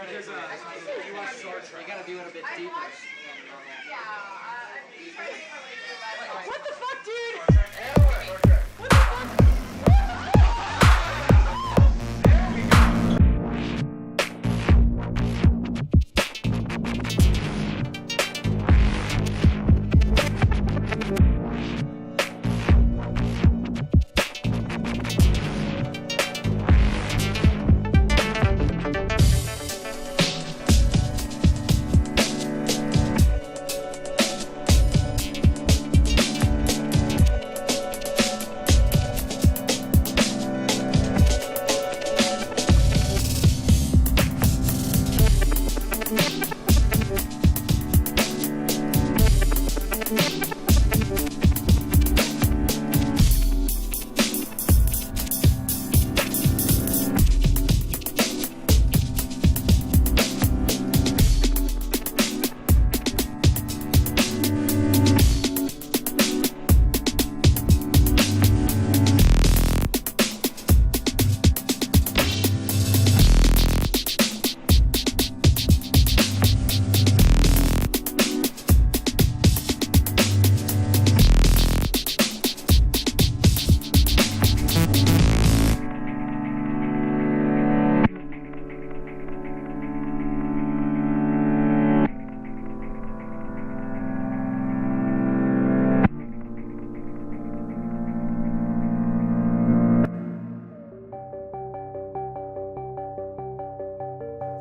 You gotta be a little bit deeper. What the fuck, dude? What the fuck?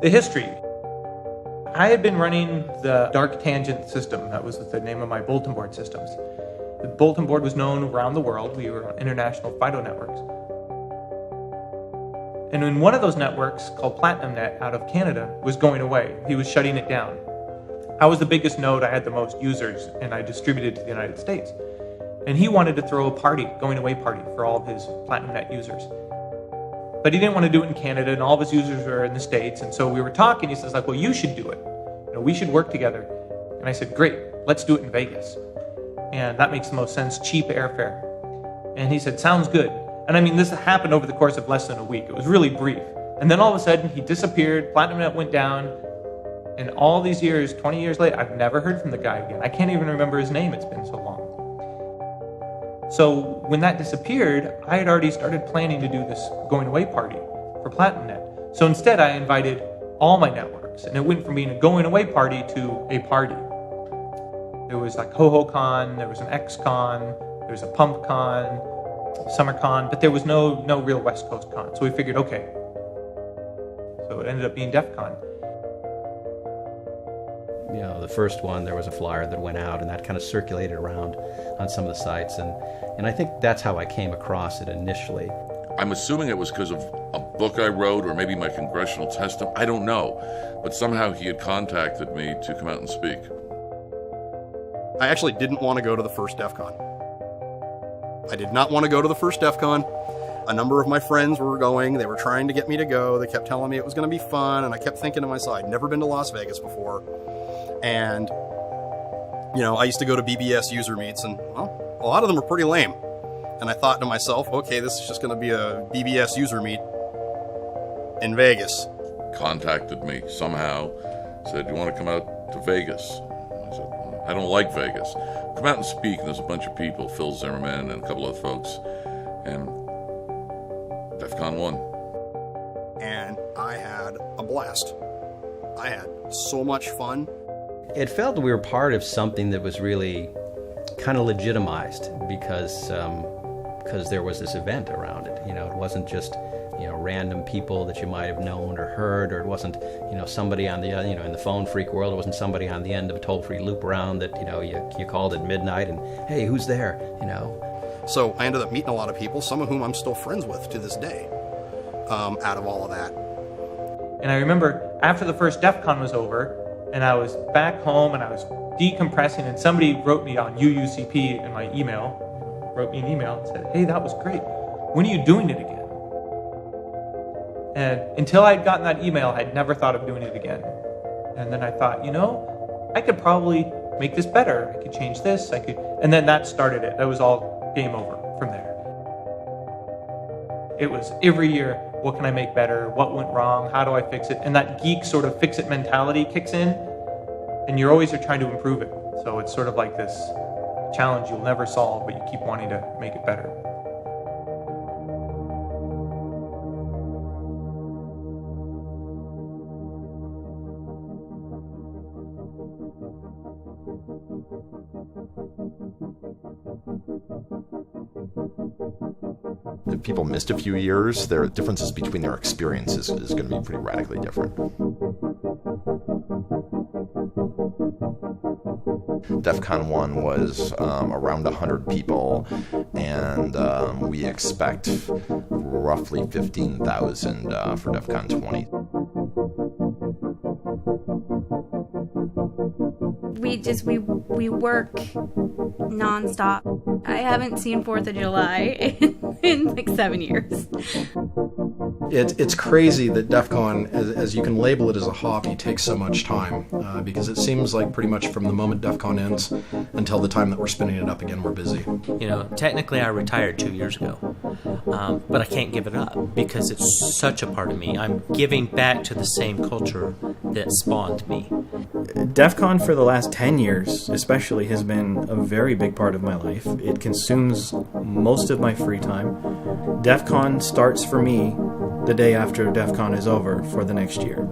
The history. I had been running the dark tangent system. That was the name of my bulletin board systems. The bulletin board was known around the world. We were on international FIDO networks. And in one of those networks, called PlatinumNet out of Canada, was going away. He was shutting it down. I was the biggest node. I had the most users, and I distributed to the United States. And he wanted to throw a party, going away party, for all of his PlatinumNet users. But he didn't want to do it in Canada, and all of his users were in the States. And so we were talking. He says, like, well, you should do it. We should work together. And I said, great, let's do it in Vegas. And that makes the most sense, cheap airfare. And he said, sounds good. And I mean, this happened over the course of less than a week. It was really brief. And then all of a sudden, he disappeared, PlatinumNet went down. And all these years, 20 years later, I've never heard from the guy again. I can't even remember his name, it's been so long. So when that disappeared, I had already started planning to do this going away party for PlatinumNet. So instead, I invited all my networks, and it went from being a going away party to a party. There was like HoHoCon, there was an XCon, there was a PumpCon, SummerCon, but there was no real West Coast con. So we figured, okay. So it ended up being Defcon. You know, the first one, there was a flyer that went out, and that kind of circulated around on some of the sites, and I think that's how I came across it initially. I'm assuming it was because of a book I wrote, or maybe my congressional testimony. I don't know, but somehow he had contacted me to come out and speak. I actually didn't want to go to the first Defcon. I did not want to go to the first Defcon. A number of my friends were going. They were trying to get me to go. They kept telling me it was going to be fun, and I kept thinking to myself, I'd never been to Las Vegas before. And, you know, I used to go to BBS user meets, and, well, a lot of them were pretty lame. And I thought to myself, okay, this is just going to be a BBS user meet in Vegas. Contacted me somehow, said, you want to come out to Vegas? I said, I don't like Vegas. Come out and speak, and there's a bunch of people, Phil Zimmerman and a couple other folks, and Defcon 1. And I had a blast. I had so much fun. It felt that we were part of something that was really kind of legitimized because there was this event around it. You know, it wasn't just, you know, random people that you might have known or heard, or it wasn't, you know, somebody on the, you know, in the phone freak world, it wasn't somebody on the end of a toll-free loop around that, you know, you called at midnight and, hey, who's there, you know. So I ended up meeting a lot of people, some of whom I'm still friends with to this day, out of all of that. And I remember after the first Defcon was over, and I was back home and I was decompressing, and somebody wrote me on UUCP in my email, wrote me an email and said, hey, that was great. When are you doing it again? And until I'd gotten that email, I'd never thought of doing it again. And then I thought, you know, I could probably make this better. I could change this, and then that started it. That was all game over from there. It was every year, what can I make better? What went wrong? How do I fix it? And that geek sort of fix it mentality kicks in, and you're always trying to improve it. So it's sort of like this challenge you'll never solve, but you keep wanting to make it better. If people missed a few years, their differences between their experiences is going to be pretty radically different. Defcon 1 was around 100 people, and we expect roughly 15,000 for Defcon 20. We work nonstop. I haven't seen 4th of July in like 7 years. It's crazy that DEFCON, as you can label it as a hobby, takes so much time because it seems like pretty much from the moment DEFCON ends until the time that we're spinning it up again, we're busy. You know, technically I retired 2 years ago, but I can't give it up because it's such a part of me. I'm giving back to the same culture that spawned me. DEFCON for the last 10 years especially has been a very big part of my life. It consumes most of my free time. DEFCON starts for me the day after DEFCON is over for the next year.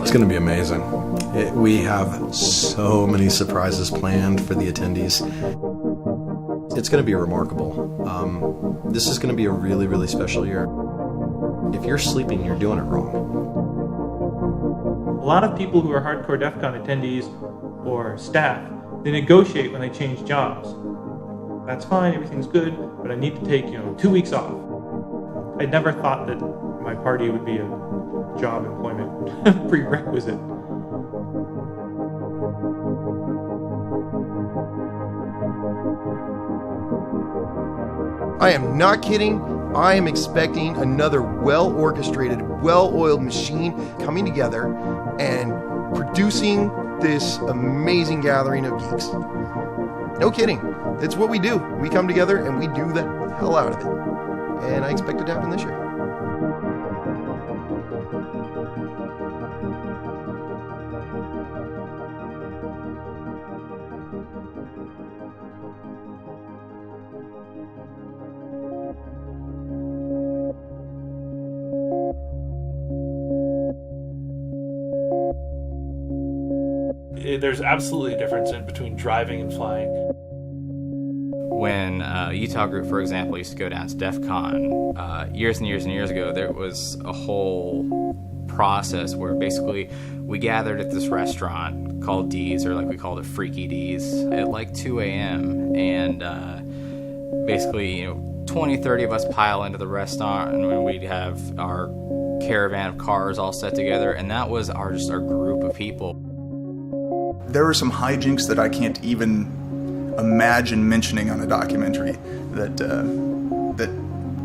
It's going to be amazing. We have so many surprises planned for the attendees. It's going to be remarkable. This is going to be a really, really special year. If you're sleeping, you're doing it wrong. A lot of people who are hardcore DEFCON attendees or staff, they negotiate when they change jobs. That's fine, everything's good, but I need to take 2 weeks off. I never thought that my party would be a job employment prerequisite. I am not kidding. I am expecting another well-orchestrated, well-oiled machine coming together and producing this amazing gathering of geeks. No kidding. It's what we do. We come together and we do the hell out of it. And I expect it to happen this year. There's absolutely a difference in between driving and flying. When Utah Group, for example, used to go down to DEFCON years and years and years ago, there was a whole process where basically we gathered at this restaurant called D's, or like we called it Freaky D's, at like 2 a.m. And basically, 20, 30 of us pile into the restaurant, and we'd have our caravan of cars all set together, and that was our group of people. There are some hijinks that I can't even imagine mentioning on a documentary that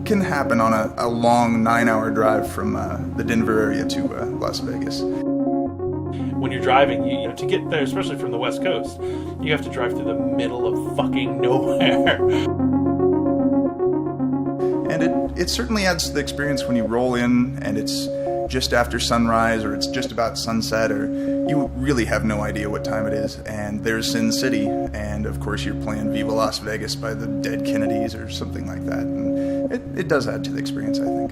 can happen on a long 9-hour drive from the Denver area to Las Vegas. When you're driving, to get there, especially from the West Coast, you have to drive through the middle of fucking nowhere. And it certainly adds to the experience when you roll in and it's just after sunrise or it's just about sunset, or you really have no idea what time it is, and there's Sin City, and of course you're playing Viva Las Vegas by the Dead Kennedys or something like that, and it does add to the experience, I think.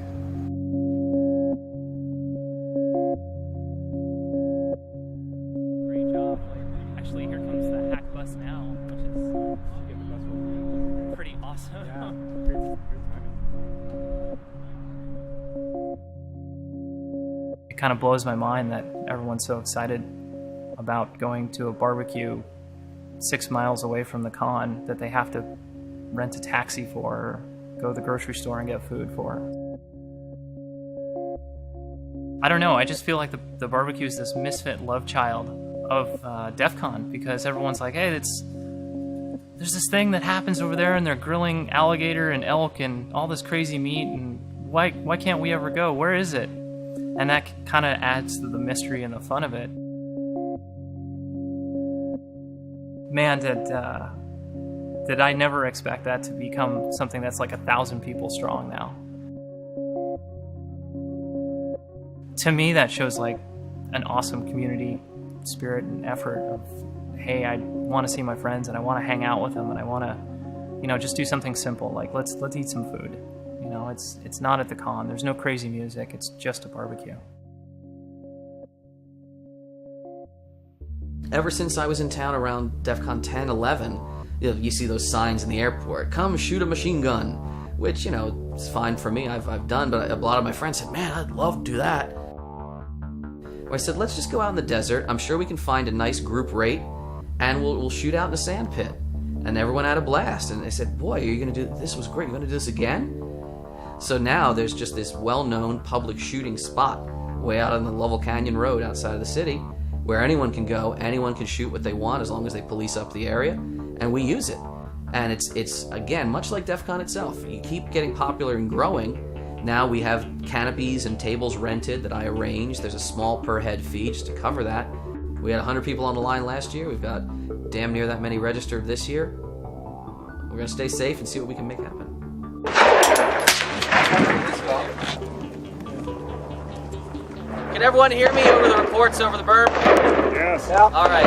Great job. Actually, here comes the hack bus now, which is pretty awesome. Yeah, great timing. It kind of blows my mind that everyone's so excited about going to a barbecue 6 miles away from the con that they have to rent a taxi for or go to the grocery store and get food for. I don't know, I just feel like the barbecue is this misfit love child of DEFCON, because everyone's like, hey, there's this thing that happens over there and they're grilling alligator and elk and all this crazy meat, and why can't we ever go? Where is it? And that kind of adds to the mystery and the fun of it. Man, did that I never expect that to become something that's like 1,000 people strong now. To me, that shows like an awesome community spirit and effort of, hey, I want to see my friends and I want to hang out with them and I want to, you know, just do something simple like let's eat some food. You know, it's not at the con. There's no crazy music. It's just a barbecue. Ever since I was in town around Defcon 10, 11, you see those signs in the airport, come shoot a machine gun, which, you know, it's fine for me, I've done, but a lot of my friends said, man, I'd love to do that. I said, let's just go out in the desert, I'm sure we can find a nice group rate, and we'll shoot out in a sand pit. And everyone had a blast, and they said, boy, are you going to do, this was great, you're going to do this again? So now there's just this well-known public shooting spot way out on the Lovell Canyon Road outside of the city, where anyone can go, anyone can shoot what they want as long as they police up the area, and we use it. And it's again, much like DEF CON itself, you keep getting popular and growing. Now we have canopies and tables rented that I arrange. There's a small per head fee just to cover that. We had 100 people on the line last year. We've got damn near that many registered this year. We're gonna stay safe and see what we can make happen. Can everyone hear me over the reports over the berm? Yes. All right.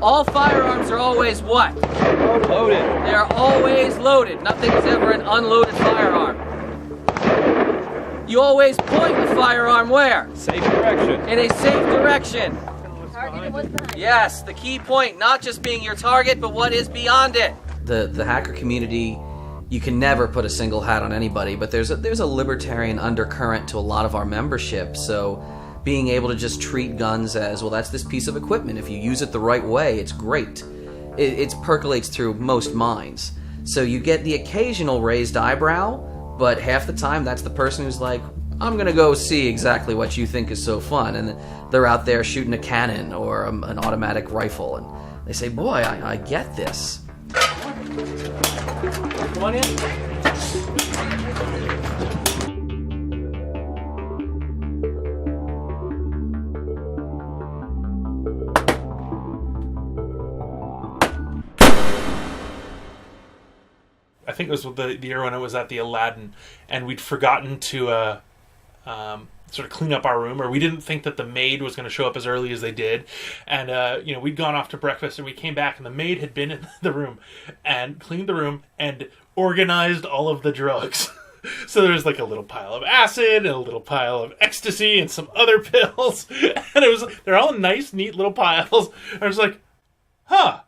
All firearms are always what? Loaded. They are always loaded. Nothing is ever an unloaded firearm. You always point the firearm where? Safe direction. In a safe direction. Yes, the key point, not just being your target, but what is beyond it. The hacker community, you can never put a single hat on anybody, but there's a libertarian undercurrent to a lot of our membership, so being able to just treat guns as, well, that's this piece of equipment. If you use it the right way, it's great. It percolates through most minds. So you get the occasional raised eyebrow, but half the time that's the person who's like, I'm going to go see exactly what you think is so fun. And they're out there shooting a cannon or an automatic rifle. And they say, boy, I get this. Come on in. I think it was the year when I was at the Aladdin, and we'd forgotten to sort of clean up our room, or we didn't think that the maid was going to show up as early as they did. And, we'd gone off to breakfast, and we came back, and the maid had been in the room and cleaned the room and organized all of the drugs. So there was like a little pile of acid and a little pile of ecstasy and some other pills. And they're all nice, neat little piles. I was like, huh,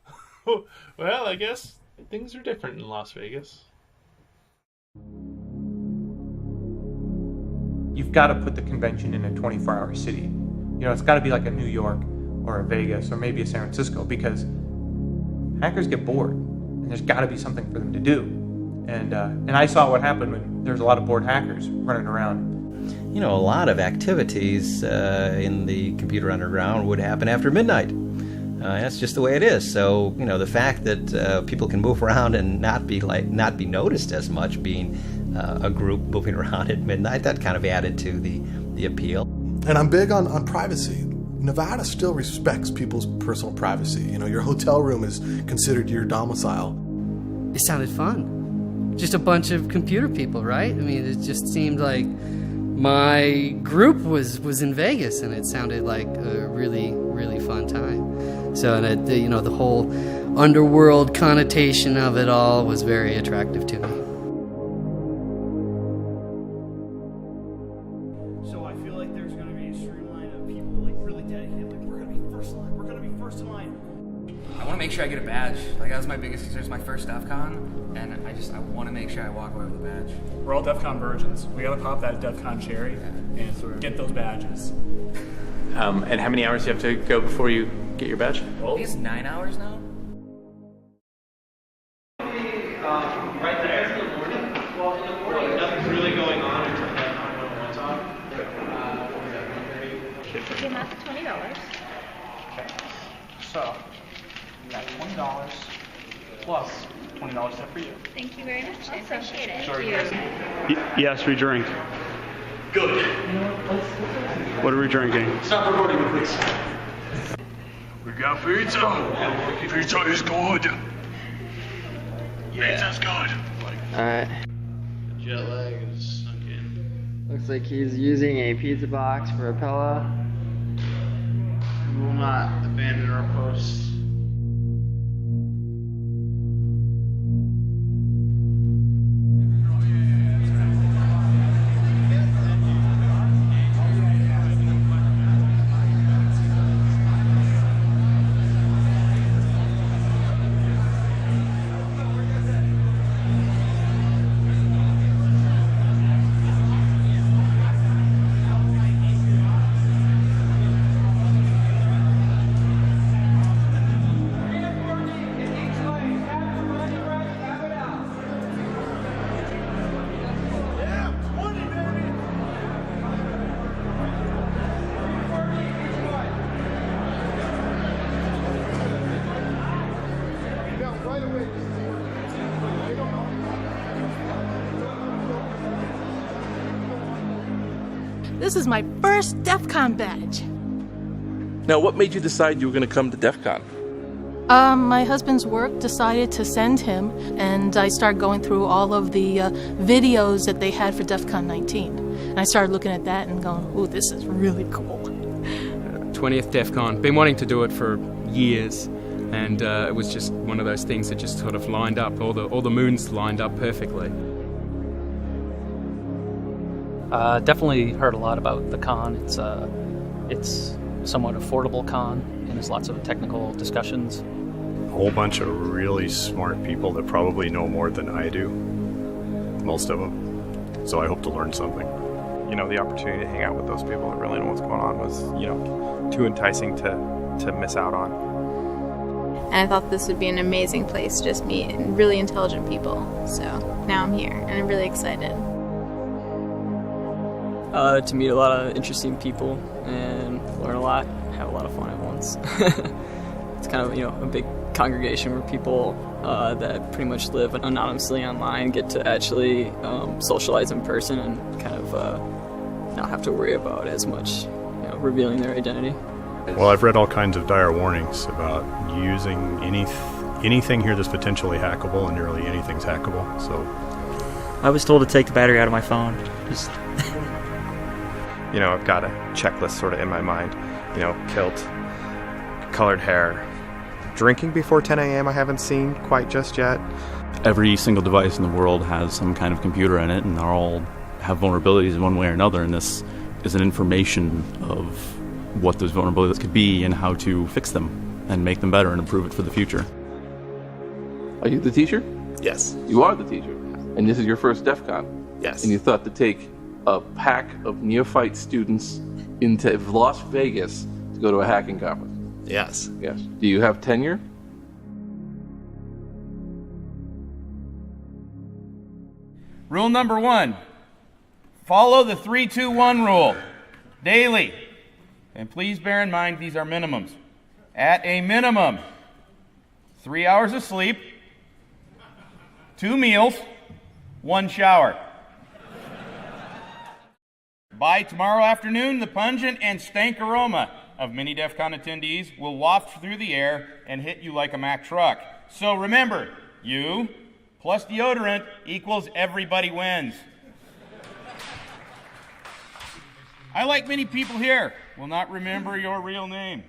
well, I guess things are different in Las Vegas. You've got to put the convention in a 24-hour city. It's got to be like a New York or a Vegas or maybe a San Francisco, because hackers get bored and there's got to be something for them to do. And I saw what happened when there's a lot of bored hackers running around. A lot of activities in the computer underground would happen after midnight. That's just the way it is. So, the fact that people can move around and not be noticed as much, being a group moving around at midnight, that kind of added to the appeal. And I'm big on privacy. Nevada still respects people's personal privacy. Your hotel room is considered your domicile. It sounded fun. Just a bunch of computer people, right? I mean, it just seemed like my group was in Vegas, and it sounded like a really, really fun time. So, and the whole underworld connotation of it all was very attractive to me. So I feel like there's going to be a streamline of people like really dedicated. Like, we're going to be first in line. We're going to be first in line. I want to make sure I get a badge. Like, that was my biggest concern. It's my first Defcon, and I want to make sure I walk away with a badge. We're all Defcon virgins. We got to pop that Defcon cherry and sort of get those badges. And how many hours do you have to go before you get your badge? I think it's 9 hours now. Right there in the morning. Well, in the morning, nothing's really going on until that 911's on. You have $20. Okay. So, you got $20 plus $20 set for you. Thank you very much. I appreciate it. Sure, Thank you. Yes, we drink. Good. What are we drinking? Stop recording, please. We got pizza. Pizza is good. Yeah. Sounds good. Alright. Jet lag is sunk in. Looks like he's using a pizza box for a pillow. We will not abandon our posts. This is my first Defcon badge. Now, what made you decide you were going to come to Defcon? My husband's work decided to send him, and I started going through all of the videos that they had for Defcon 19. And I started looking at that and going, ooh, this is really cool. 20th Defcon. Been wanting to do it for years, and it was just one of those things that just sort of lined up. All the moons lined up perfectly. Definitely heard a lot about the con. It's somewhat affordable con, and there's lots of technical discussions. A whole bunch of really smart people that probably know more than I do, most of them. So I hope to learn something. You know, the opportunity to hang out with those people that really know what's going on was, you know, too enticing to miss out on. And I thought this would be an amazing place to just meet really intelligent people. So now I'm here, and I'm really excited. To meet a lot of interesting people and learn a lot, have a lot of fun at once. It's kind of, you know, a big congregation where people that pretty much live anonymously online get to actually socialize in person and kind of not have to worry about as much, you know, revealing their identity. Well, I've read all kinds of dire warnings about using anything here that's potentially hackable, and nearly anything's hackable. So I was told to take the battery out of my phone. Just you know, I've got a checklist sort of in my mind. You know, kilt, colored hair, drinking before 10 a.m. I haven't seen quite just yet. Every single device in the world has some kind of computer in it, and they all have vulnerabilities in one way or another, and this is an information of what those vulnerabilities could be and how to fix them and make them better and improve it for the future. Are you the teacher? Yes. You are the teacher. And this is your first DEFCON? Yes. And you thought to take a pack of neophyte students into Las Vegas to go to a hacking conference? Yes. Yes. Do you have tenure? Rule number 1, follow the 3-2-1 rule daily. And please bear in mind these are minimums. At a minimum, 3 hours of sleep, 2 meals, 1 shower. By tomorrow afternoon, the pungent and stank aroma of many DEFCON attendees will waft through the air and hit you like a Mack truck. So remember, you plus deodorant equals everybody wins. I, like many people here, will not remember your real name.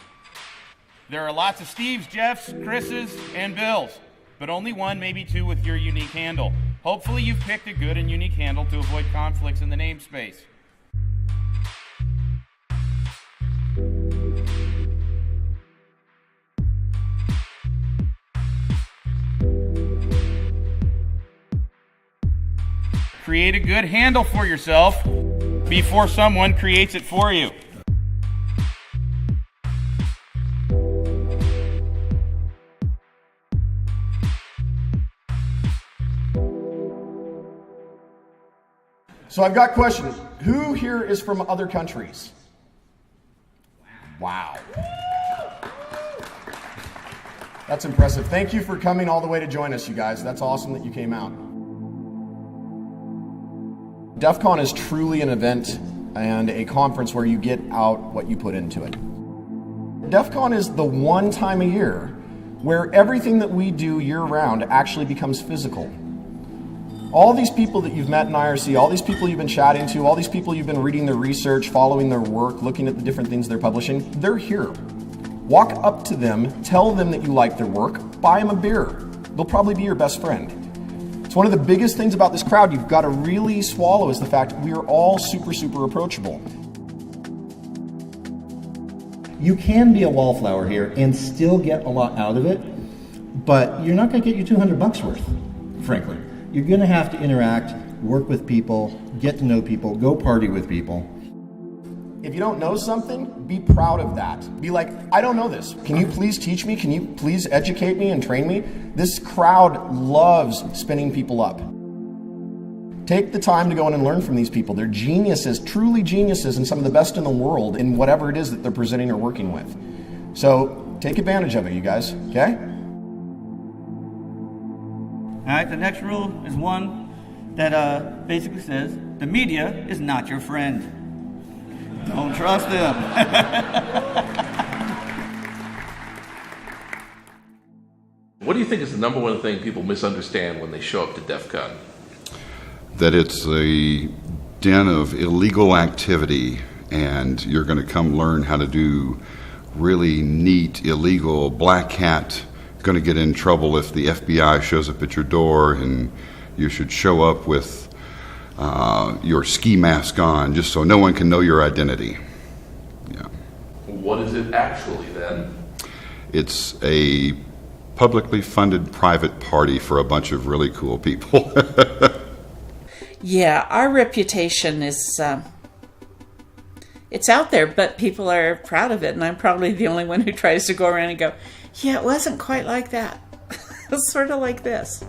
There are lots of Steves, Jeffs, Chris's, and Bills, but only one, maybe two with your unique handle. Hopefully you've picked a good and unique handle to avoid conflicts in the namespace. Create a good handle for yourself before someone creates it for you. So I've got questions. Who here is from other countries? Wow. That's impressive. Thank you for coming all the way to join us, you guys. That's awesome that you came out. DEFCON is truly an event and a conference where you get out what you put into it. DEFCON is the one time a year where everything that we do year-round actually becomes physical. All these people that you've met in IRC, all these people you've been chatting to, all these people you've been reading their research, following their work, looking at the different things they're publishing, they're here. Walk up to them, tell them that you like their work, buy them a beer. They'll probably be your best friend. It's one of the biggest things about this crowd you've got to really swallow is the fact we are all super, super approachable. You can be a wallflower here and still get a lot out of it, but you're not going to get you $200 worth, frankly. You're going to have to interact, work with people, get to know people, go party with people. If you don't know something, be proud of that. Be like, I don't know this. Can you please teach me? Can you please educate me and train me? This crowd loves spinning people up. Take the time to go in and learn from these people. They're geniuses, truly geniuses, and some of the best in the world in whatever it is that they're presenting or working with. So take advantage of it, you guys, okay? All right, the next rule is one that basically says, the media is not your friend. Don't trust them. What do you think is the number one thing people misunderstand when they show up to Defcon? That it's a den of illegal activity and you're going to come learn how to do really neat, illegal black hat. Going to get in trouble if the FBI shows up at your door, and you should show up with your ski mask on just so no one can know your identity. Yeah. What is it actually then? It's a publicly funded private party for a bunch of really cool people. Yeah, our reputation is, it's out there, but people are proud of it, and I'm probably the only one who tries to go around and go, yeah, it wasn't quite like that. It's sort of like this.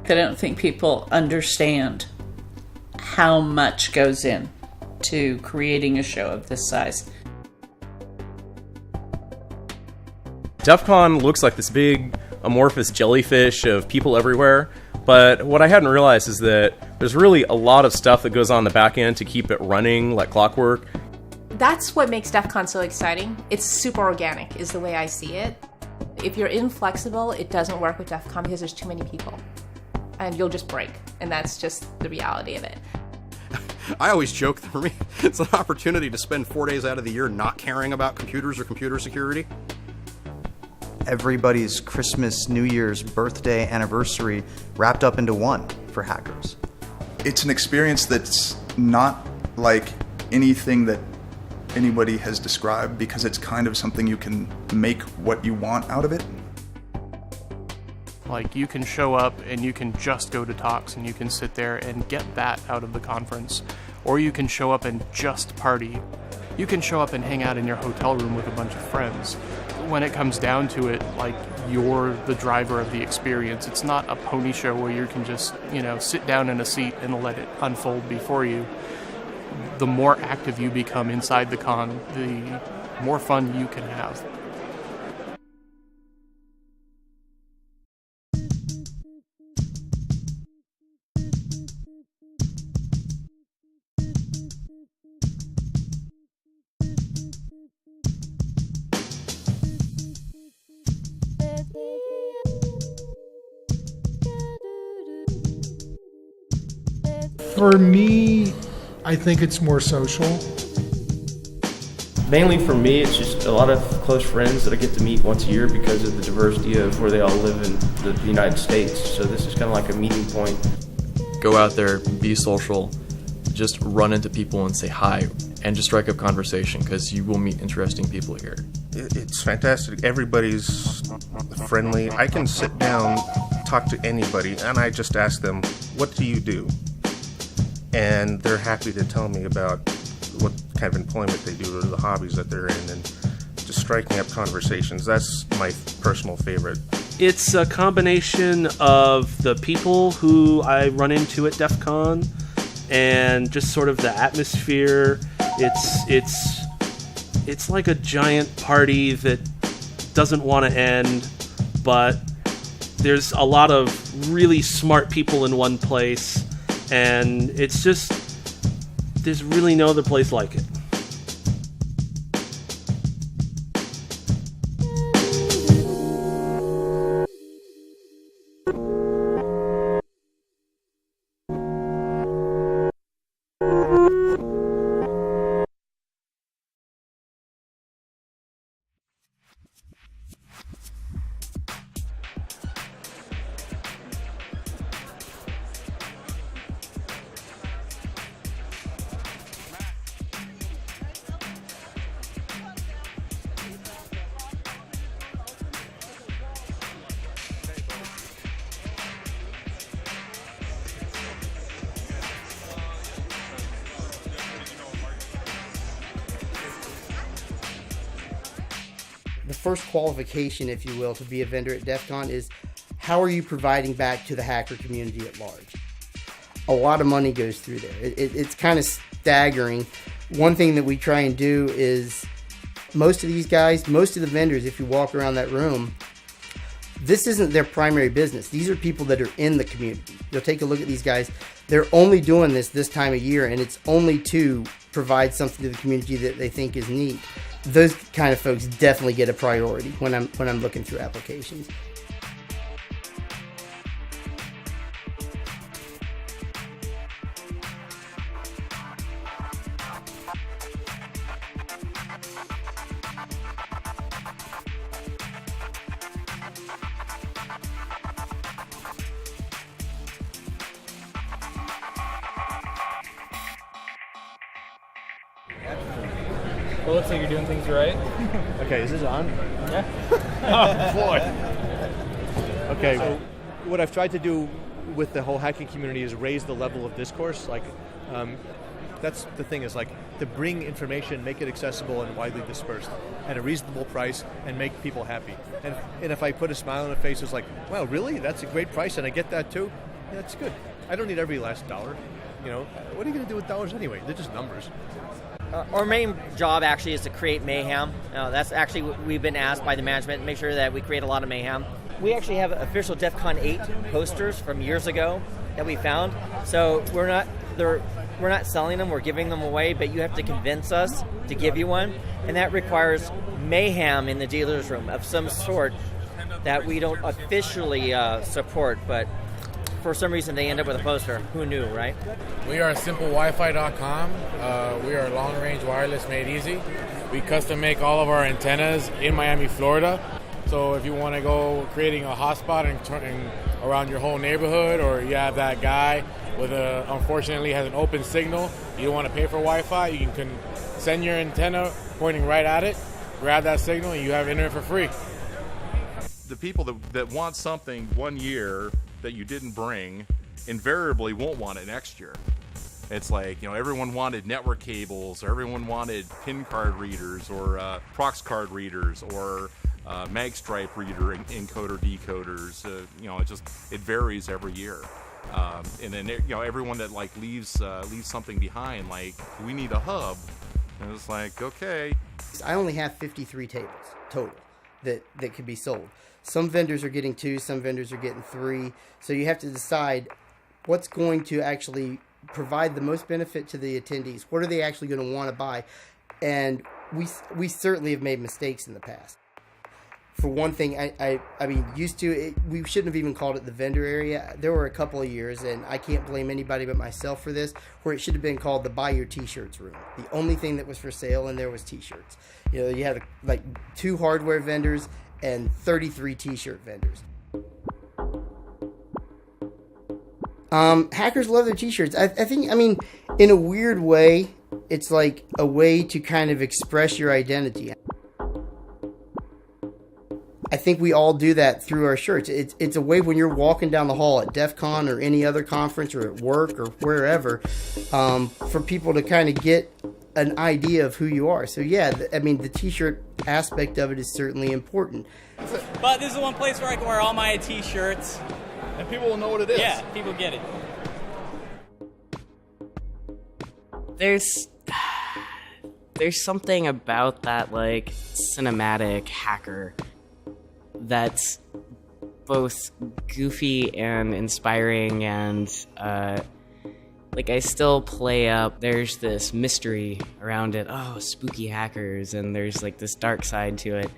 I don't think people understand how much goes in to creating a show of this size. Defcon looks like this big amorphous jellyfish of people everywhere, but what I hadn't realized is that there's really a lot of stuff that goes on the back end to keep it running like clockwork. That's what makes Defcon so exciting. It's super organic, is the way I see it. If you're inflexible, it doesn't work with Defcon because there's too many people. And you'll just break. And that's just the reality of it. I always joke that for me, it's an opportunity to spend 4 days out of the year not caring about computers or computer security. Everybody's Christmas, New Year's, birthday, anniversary wrapped up into one for hackers. It's an experience that's not like anything that anybody has described because it's kind of something you can make what you want out of it. Like, you can show up and you can just go to talks and you can sit there and get that out of the conference. Or you can show up and just party. You can show up and hang out in your hotel room with a bunch of friends. When it comes down to it, like, you're the driver of the experience. It's not a pony show where you can just, sit down in a seat and let it unfold before you. The more active you become inside the con, the more fun you can have. For me, I think it's more social. Mainly for me, it's just a lot of close friends that I get to meet once a year because of the diversity of where they all live in the United States. So this is kind of like a meeting point. Go out there, be social, just run into people and say hi, and just strike up conversation because you will meet interesting people here. It's fantastic. Everybody's friendly. I can sit down, talk to anybody, and I just ask them, what do you do? And they're happy to tell me about what kind of employment they do or the hobbies that they're in, and just striking up conversations. That's my personal favorite. It's a combination of the people who I run into at Defcon and just sort of the atmosphere. It's like a giant party that doesn't want to end, but there's a lot of really smart people in one place, and it's just, there's really no other place like it. The first qualification, if you will, to be a vendor at Defcon is how are you providing back to the hacker community at large? A lot of money goes through there. It's kind of staggering. One thing that we try and do is most of these guys, most of the vendors, if you walk around that room, this isn't their primary business. These are people that are in the community. You'll take a look at these guys. They're only doing this time of year, and it's only to provide something to the community that they think is neat. Those kind of folks definitely get a priority when I'm looking through applications. Well, it looks like you're doing things right. Okay, is this on? Yeah. Oh, boy. Okay, so what I've tried to do with the whole hacking community is raise the level of discourse. Like, that's the thing, is like to bring information, make it accessible and widely dispersed at a reasonable price and make people happy. And if I put a smile on their face, it's like, wow, really? That's a great price and I get that too? Yeah, that's good. I don't need every last dollar. You know, what are you going to do with dollars anyway? They're just numbers. Our main job actually is to create mayhem. That's actually what we've been asked by the management, make sure that we create a lot of mayhem. We actually have official DEFCON 8 posters from years ago that we found. So we're not selling them, we're giving them away, but you have to convince us to give you one. And that requires mayhem in the dealer's room of some sort that we don't officially support, but for some reason they end up with a poster. Who knew, right? We are SimpleWiFi.com. We are long-range wireless made easy. We custom make all of our antennas in Miami, Florida. So if you want to go creating a hotspot and turning around your whole neighborhood, or you have that guy with unfortunately has an open signal, you don't want to pay for Wi-Fi, you can send your antenna pointing right at it, grab that signal, and you have internet for free. The people that want something one year that you didn't bring invariably won't want it next year. It's like, you know, everyone wanted network cables, or everyone wanted PIN card readers, or prox card readers, or magstripe reader encoder decoders. You know, it varies every year. And then, you know, everyone that like leaves something behind, like, we need a hub, and it's like, okay. I only have 53 tables total that can be sold. Some vendors are getting 2, some vendors are getting 3. So you have to decide what's going to actually provide the most benefit to the attendees. What are they actually going to want to buy? And we certainly have made mistakes in the past. For one thing, I mean, used to it, we shouldn't have even called it the vendor area. There were a couple of years, and I can't blame anybody but myself for this, where it should have been called the buy your t-shirts room. The only thing that was for sale in there was t-shirts. You know, you had like 2 hardware vendors and 33 t-shirt vendors. Hackers love their t-shirts. I think, I mean, in a weird way, it's like a way to kind of express your identity. I think we all do that through our shirts. It's a way when you're walking down the hall at DEF CON or any other conference or at work or wherever, for people to kind of get an idea of who you are. So yeah, I mean, the t-shirt aspect of it is certainly important. But this is one place where I can wear all my t-shirts. And people will know what it is. Yeah, people get it. There's something about that, like, cinematic hacker that's both goofy and inspiring, and like, I still play up, there's this mystery around it, oh, spooky hackers, and there's like this dark side to it,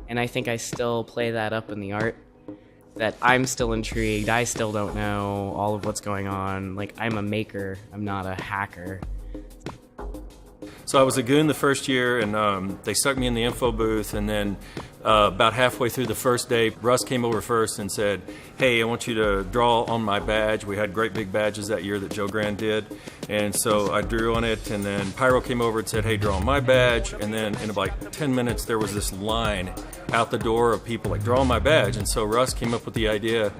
and I think I still play that up in the art. that I'm still intrigued. I still don't know all of what's going on. Like, I'm a maker, I'm not a hacker. So I was a goon the first year, and they stuck me in the info booth, and then about halfway through the first day, Russ came over first and said, hey, I want you to draw on my badge. We had great big badges that year that Joe Grand did, and so I drew on it, and then Pyro came over and said, hey, draw on my badge, and then in about 10 minutes there was this line out the door of people like, draw on my badge, and so Russ came up with the idea,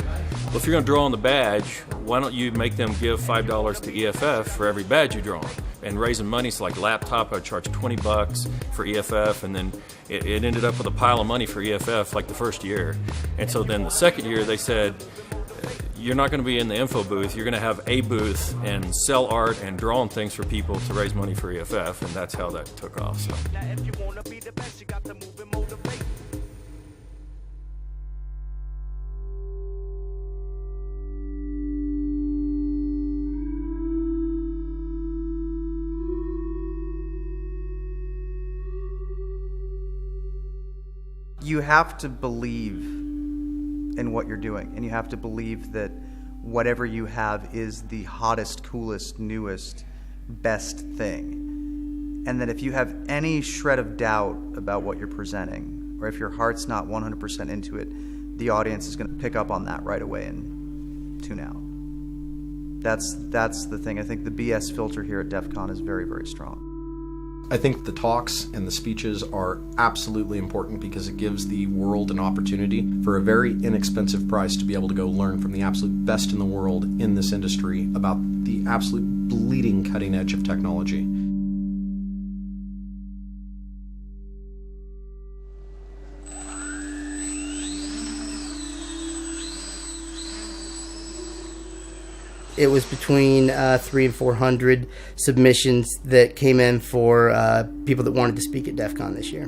well, if you're going to draw on the badge, why don't you make them give $5 to EFF for every badge you draw on? And raising money, so like laptop, I'd charge $20 for EFF, and then it ended up with a pile of money for EFF like the first year. And so then the second year they said, you're not going to be in the info booth, you're going to have a booth and sell art and draw on things for people to raise money for EFF, and that's how that took off. So. You have to believe in what you're doing, and you have to believe that whatever you have is the hottest, coolest, newest, best thing. And that if you have any shred of doubt about what you're presenting, or if your heart's not 100% into it, the audience is going to pick up on that right away and tune out. That's the thing. I think the BS filter here at Defcon is very, very strong. I think the talks and the speeches are absolutely important because it gives the world an opportunity for a very inexpensive price to be able to go learn from the absolute best in the world in this industry about the absolute bleeding cutting edge of technology. It was between 300 and 400 submissions that came in for people that wanted to speak at DEF CON this year.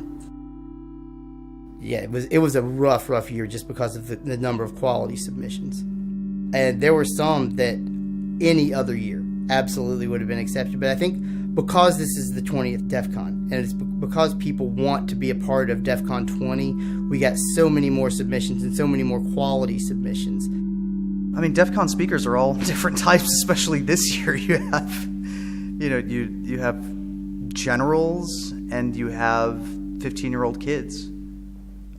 Yeah, it was a rough year just because of the number of quality submissions. And there were some that any other year absolutely would have been accepted. But I think because this is the 20th DEF CON, and it's because people want to be a part of DEF CON 20, we got so many more submissions and so many more quality submissions. I mean, DEF CON speakers are all different types, especially this year. You have, you have generals and you have 15-year-old kids,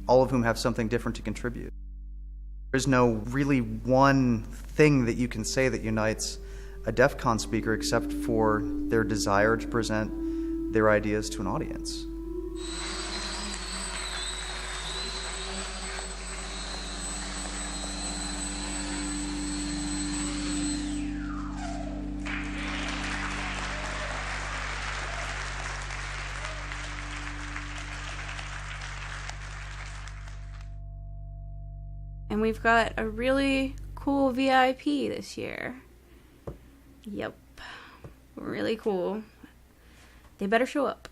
all of whom have something different to contribute. There's no really one thing that you can say that unites a DEF CON speaker except for their desire to present their ideas to an audience. And we've got a really cool VIP this year. Yep. Really cool. They better show up.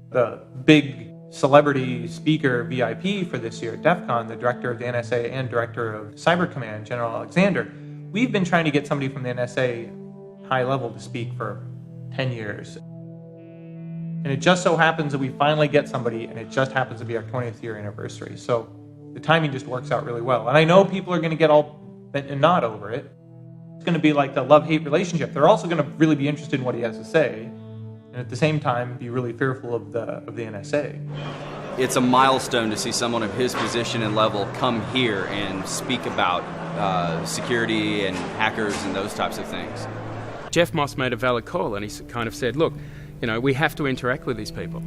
The big celebrity speaker VIP for this year at DEF CON, the director of the NSA and director of Cyber Command, General Alexander. We've been trying to get somebody from the NSA high level to speak for 10 years. And it just so happens that we finally get somebody, and it just happens to be our 20th year anniversary. So the timing just works out really well. And I know people are going to get all bent and not over it. It's going to be like the love-hate relationship. They're also going to really be interested in what he has to say, and at the same time be really fearful of the NSA. It's a milestone to see someone of his position and level come here and speak about security and hackers and those types of things. Jeff Moss made a valid call, and he kind of said, look, we have to interact with these people,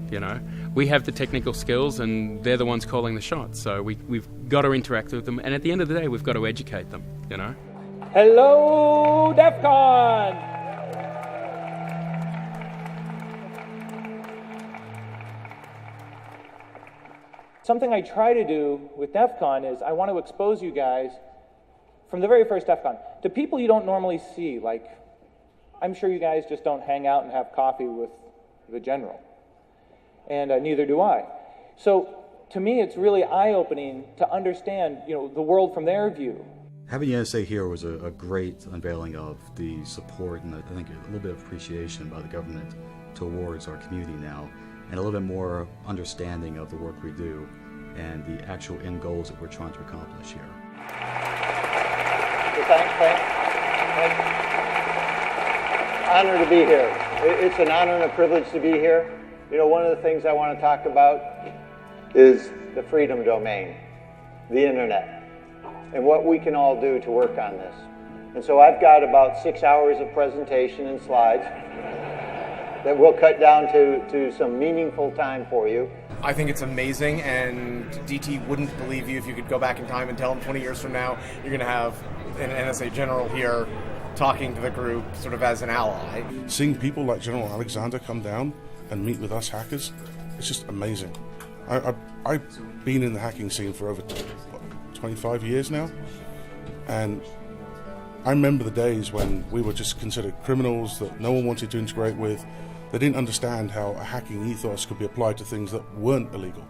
We have the technical skills, and they're the ones calling the shots, so we've got to interact with them, and at the end of the day, we've got to educate them, Hello, Defcon! Something I try to do with Defcon is I want to expose you guys from the very first Defcon to people you don't normally see, like I'm sure you guys just don't hang out and have coffee with the general, and neither do I. So to me, it's really eye-opening to understand, the world from their view. Having the NSA here was a great unveiling of the support and I think a little bit of appreciation by the government towards our community now, and a little bit more understanding of the work we do. and the actual end goals that we're trying to accomplish here. Thanks. Honor to be here. It's an honor and a privilege to be here. You know, one of the things I want to talk about is the freedom domain, the internet, and what we can all do to work on this. And so I've got about 6 hours of presentation and slides that we'll cut down to some meaningful time for you. I think it's amazing, and DT wouldn't believe you if you could go back in time and tell him 20 years from now you're going to have an NSA general here talking to the group sort of as an ally. Seeing people like General Alexander come down and meet with us hackers, it's just amazing. I've been in the hacking scene for over 25 years now, and I remember the days when we were just considered criminals that no one wanted to integrate with. They didn't understand how a hacking ethos could be applied to things that weren't illegal.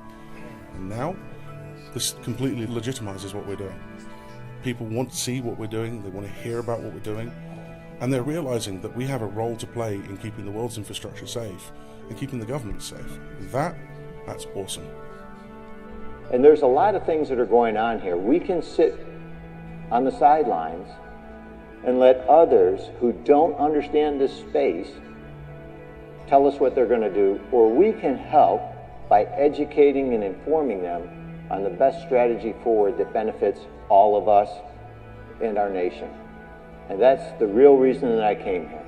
And now, this completely legitimizes what we're doing. People want to see what we're doing, they want to hear about what we're doing, and they're realizing that we have a role to play in keeping the world's infrastructure safe and keeping the government safe. That's awesome. And there's a lot of things that are going on here. We can sit on the sidelines and let others who don't understand this space tell us what they're going to do, or we can help by educating and informing them on the best strategy forward that benefits all of us and our nation. And that's the real reason that I came here,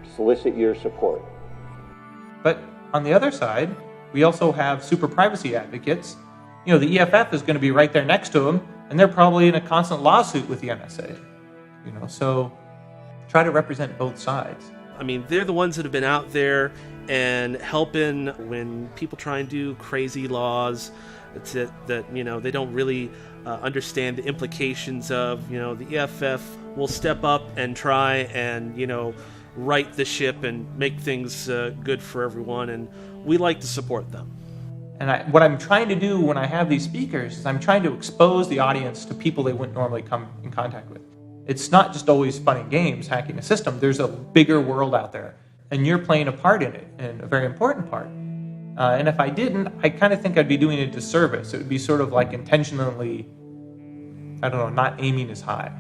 to solicit your support. But on the other side, we also have super privacy advocates. You know, the EFF is going to be right there next to them, and they're probably in a constant lawsuit with the NSA. You know, so try to represent both sides. I mean, they're the ones that have been out there and helping when people try and do crazy laws that you know, they don't really understand the implications of. You know, the EFF will step up and try and, you know, right the ship and make things good for everyone, and we like to support them. And what I'm trying to do when I have these speakers is I'm trying to expose the audience to people they wouldn't normally come in contact with. It's not just always fun and games hacking a system. There's a bigger world out there, and you're playing a part in it, and a very important part. And if I didn't, I kind of think I'd be doing a disservice. It would be sort of like intentionally, I don't know, not aiming as high.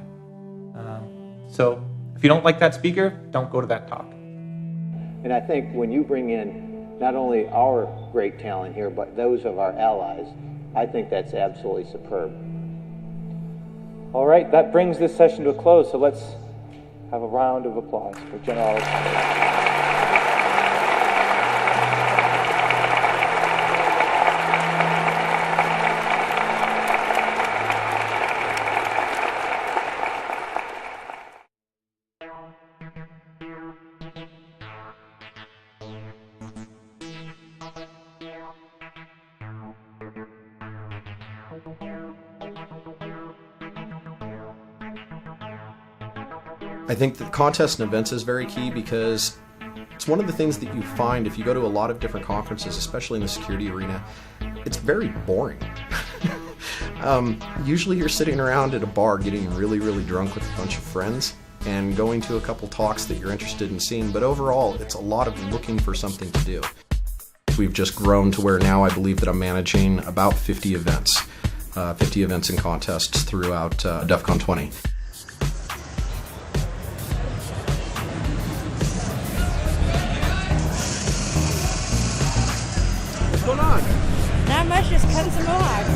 So if you don't like that speaker, don't go to that talk. And I think when you bring in not only our great talent here, but those of our allies, I think that's absolutely superb. All right, that brings this session to a close, so let's have a round of applause for General Alexander. I think that contests and events is very key because it's one of the things that you find if you go to a lot of different conferences, especially in the security arena, it's very boring. Usually you're sitting around at a bar getting really, really drunk with a bunch of friends and going to a couple talks that you're interested in seeing, but overall it's a lot of looking for something to do. We've just grown to where now I believe that I'm managing about 50 events and contests throughout Defcon 20. What's going on? Not much, just cutting some mohawks.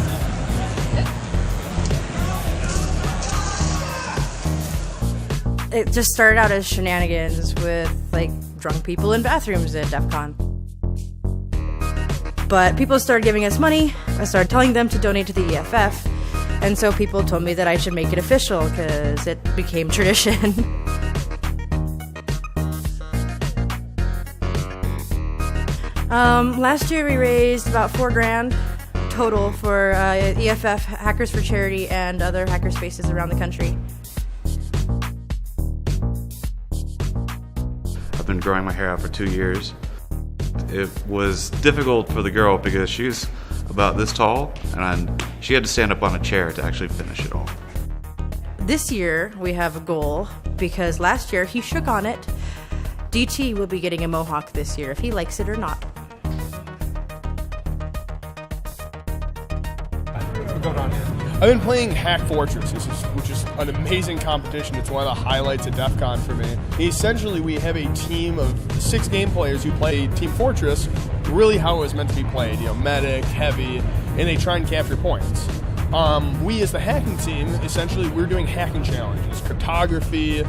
It just started out as shenanigans with like drunk people in bathrooms at DEFCON. But people started giving us money. I started telling them to donate to the EFF, and so people told me that I should make it official because it became tradition. Last year we raised about $4,000 total for EFF, Hackers for Charity, and other hacker spaces around the country. I've been growing my hair out for 2 years. It was difficult for the girl because she's about this tall, and she had to stand up on a chair to actually finish it off. This year we have a goal because last year he shook on it. DT will be getting a mohawk this year if he likes it or not. I've been playing Hack Fortress, which is an amazing competition. It's one of the highlights at Defcon for me. Essentially, we have a team of 6 game players who play Team Fortress, really how it was meant to be played. Medic, heavy, and they try and capture points. We, as the hacking team, essentially, we're doing hacking challenges, cryptography,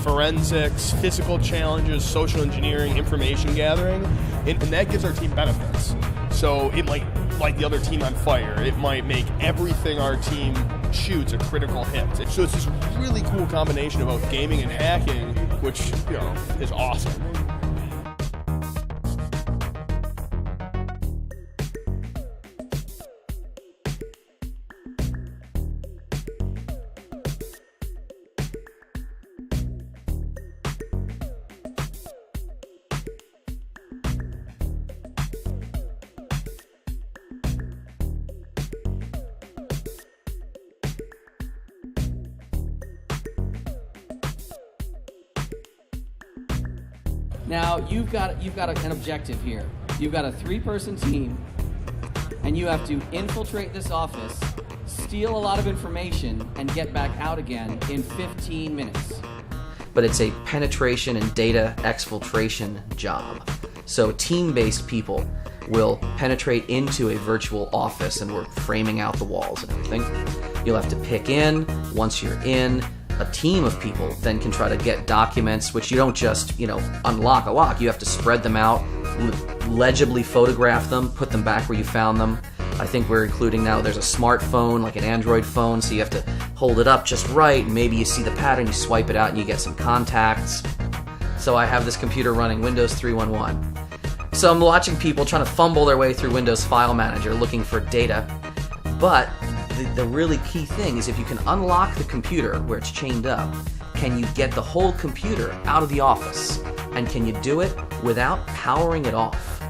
forensics, physical challenges, social engineering, information gathering, and that gives our team benefits. So it might light the other team on fire. It might make everything our team shoots a critical hit. So it's this really cool combination of both gaming and hacking, which is awesome. Now you've got an objective here. You've got a 3-person team, and you have to infiltrate this office, steal a lot of information, and get back out again in 15 minutes. But it's a penetration and data exfiltration job. So team-based people will penetrate into a virtual office, and we're framing out the walls and everything. You'll have to pick in. Once you're in, a team of people then can try to get documents, which you don't just, unlock a lock. You have to spread them out, legibly photograph them, put them back where you found them. I think we're including now, there's a smartphone, like an Android phone, so you have to hold it up just right, and maybe you see the pattern, you swipe it out, and you get some contacts. So I have this computer running Windows 3.11. So I'm watching people trying to fumble their way through Windows File Manager looking for data, but the really key thing is if you can unlock the computer where it's chained up, can you get the whole computer out of the office? And can you do it without powering it off?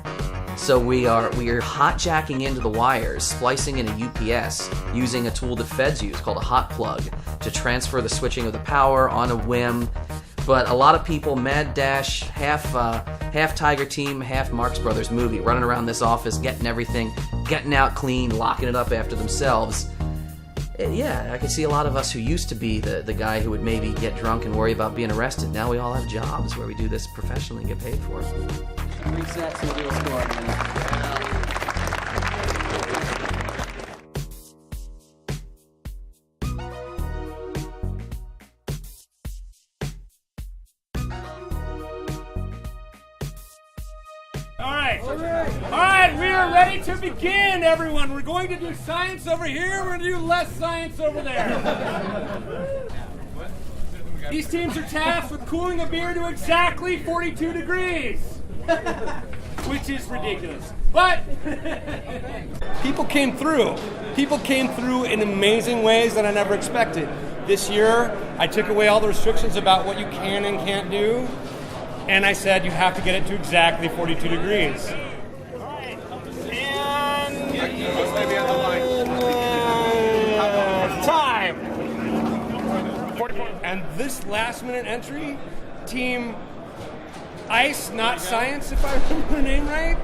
So we are hotjacking into the wires, splicing in a UPS, using a tool that feds use called a hot plug to transfer the switching of the power on a whim. But a lot of people, mad dash, half Tiger Team, half Marx Brothers movie, running around this office, getting everything, getting out clean, locking it up after themselves. Yeah, I can see a lot of us who used to be the guy who would maybe get drunk and worry about being arrested. Now we all have jobs where we do this professionally and get paid for it. Reset to a real score. All right, we are ready to begin, everyone. We're going to do science over here. We're going to do less science over there. These teams are tasked with cooling a beer to exactly 42 degrees, which is ridiculous. But people came through. People came through in amazing ways that I never expected. This year, I took away all the restrictions about what you can and can't do. And I said, you have to get it to exactly 42 degrees. Time! And this last minute entry, Team Ice, Not Science, if I remember the name right,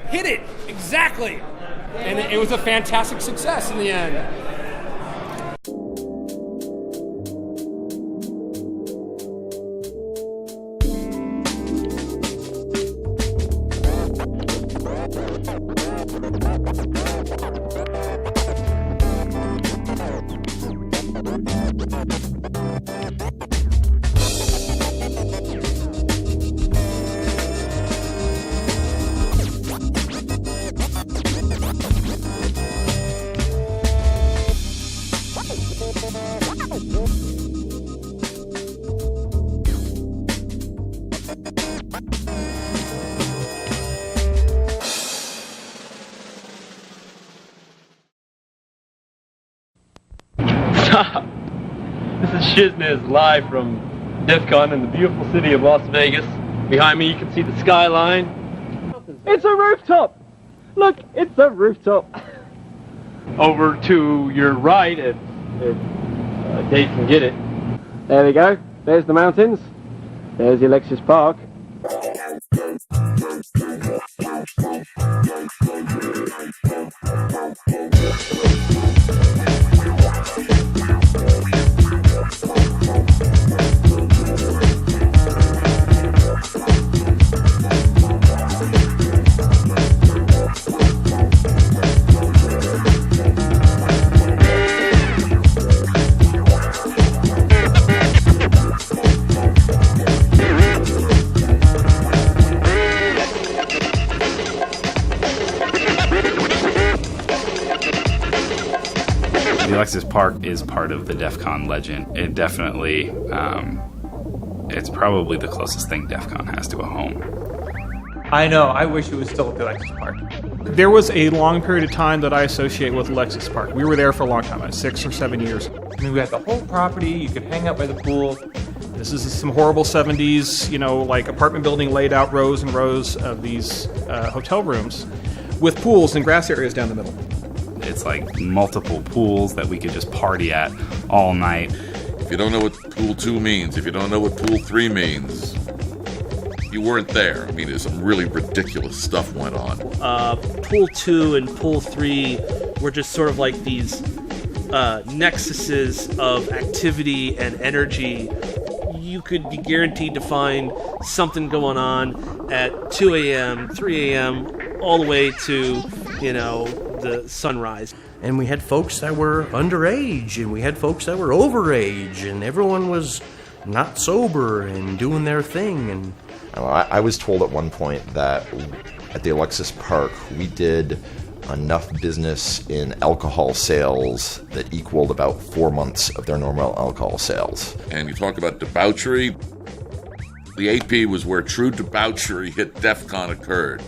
hit it exactly. And it was a fantastic success in the end. This is Shiznez live from Defcon in the beautiful city of Las Vegas. Behind me you can see the skyline. It's a rooftop! Look, it's a rooftop! Over to your right, if Dave can get it. There we go. There's the mountains. There's the Alexis Park. Alexis Park is part of the Defcon legend. It definitely, it's probably the closest thing Defcon has to a home. I know, I wish it was still at the Alexis Park. There was a long period of time that I associate with Alexis Park. We were there for a long time, 6 or 7 years. I mean, we had the whole property, you could hang out by the pool. This is some horrible 70s, like apartment building laid out rows and rows of these hotel rooms with pools and grass areas down the middle. It's like multiple pools that we could just party at all night. If you don't know what Pool 2 means, if you don't know what Pool 3 means, you weren't there. I mean, there's some really ridiculous stuff went on. Pool 2 and Pool 3 were just sort of like these nexuses of activity and energy. You could be guaranteed to find something going on at 2 a.m., 3 a.m., all the way to, the sunrise. And we had folks that were underage, and we had folks that were overage, and everyone was not sober and doing their thing. And I was told at one point that at the Alexis Park, we did enough business in alcohol sales that equaled about 4 months of their normal alcohol sales. And you talk about debauchery. The AP was where true debauchery at Defcon occurred.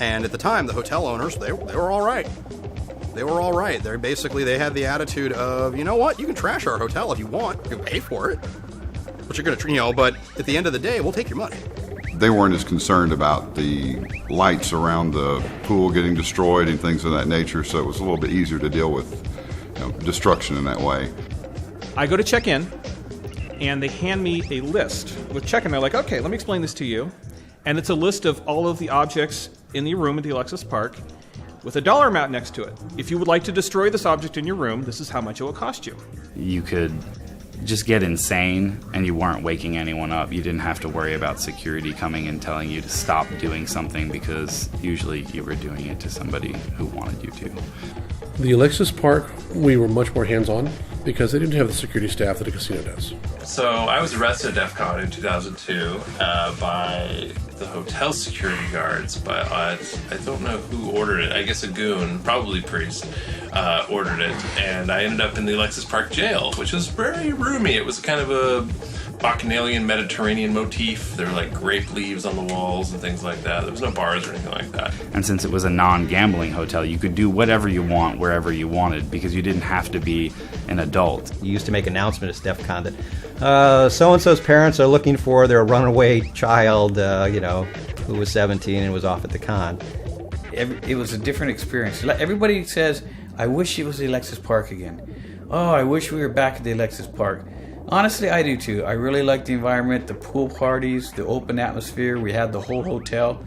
And at the time, the hotel owners, they were all right. They were all right. They had the attitude of, you know what, you can trash our hotel if you want. You can pay for it. But you're going to, but at the end of the day, we'll take your money. They weren't as concerned about the lights around the pool getting destroyed and things of that nature, so it was a little bit easier to deal with destruction in that way. I go to check in, and they hand me a list with check-in. They're like, okay, let me explain this to you. And it's a list of all of the objects in your room at the Alexis Park with a dollar amount next to it. If you would like to destroy this object in your room, this is how much it will cost you. You could just get insane and you weren't waking anyone up. You didn't have to worry about security coming and telling you to stop doing something because usually you were doing it to somebody who wanted you to. The Alexis Park, we were much more hands-on because they didn't have the security staff that a casino does. So I was arrested at Defcon in 2002 by the hotel security guards, but I don't know who ordered it. I guess a goon, probably Priest, ordered it, and I ended up in the Alexis Park jail, which was very roomy. It was kind of a Bacchanalian Mediterranean motif. There were like grape leaves on the walls and things like that. There was no bars or anything like that. And since it was a non-gambling hotel, you could do whatever you want wherever you wanted because you didn't have to be an adult. You used to make announcements at Defcon that so-and-so's parents are looking for their runaway child, who was 17 and was off at the con. It was a different experience. Everybody says, I wish it was the Alexis Park again. Oh, I wish we were back at the Alexis Park. Honestly, I do too. I really like the environment, the pool parties, the open atmosphere. We had the whole hotel.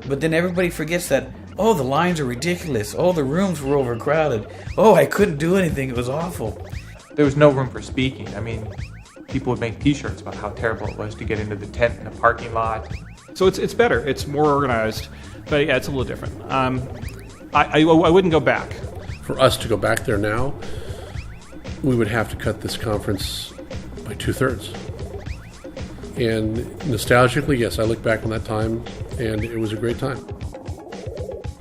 But then everybody forgets that, oh, the lines are ridiculous. Oh, the rooms were overcrowded. Oh, I couldn't do anything. It was awful. There was no room for speaking. I mean, people would make t-shirts about how terrible it was to get into the tent in the parking lot. So it's better. It's more organized. But yeah, it's a little different. I wouldn't go back. For us to go back there now, we would have to cut this conference by 2/3. And nostalgically, yes, I look back on that time, and it was a great time.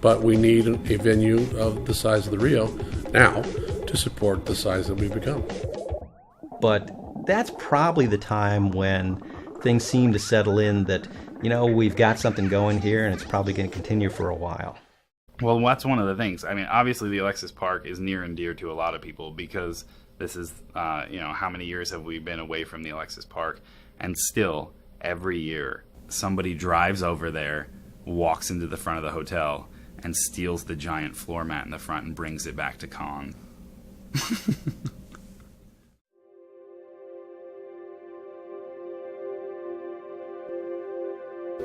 But we need a venue of the size of the Rio now to support the size that we've become. But that's probably the time when things seem to settle in that, we've got something going here, and it's probably going to continue for a while. Well, that's one of the things. I mean, obviously the Alexis Park is near and dear to a lot of people because this is, how many years have we been away from the Alexis Park? And still, every year, somebody drives over there, walks into the front of the hotel, and steals the giant floor mat in the front and brings it back to con.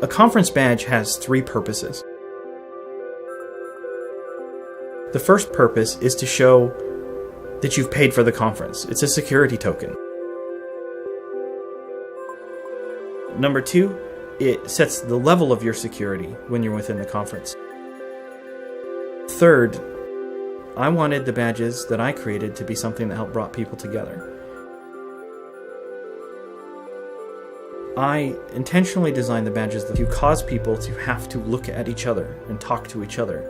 A conference badge has 3 purposes. The first purpose is to show that you've paid for the conference. It's a security token. Number 2, it sets the level of your security when you're within the conference. Third, I wanted the badges that I created to be something that helped brought people together. I intentionally designed the badges to cause people to have to look at each other and talk to each other.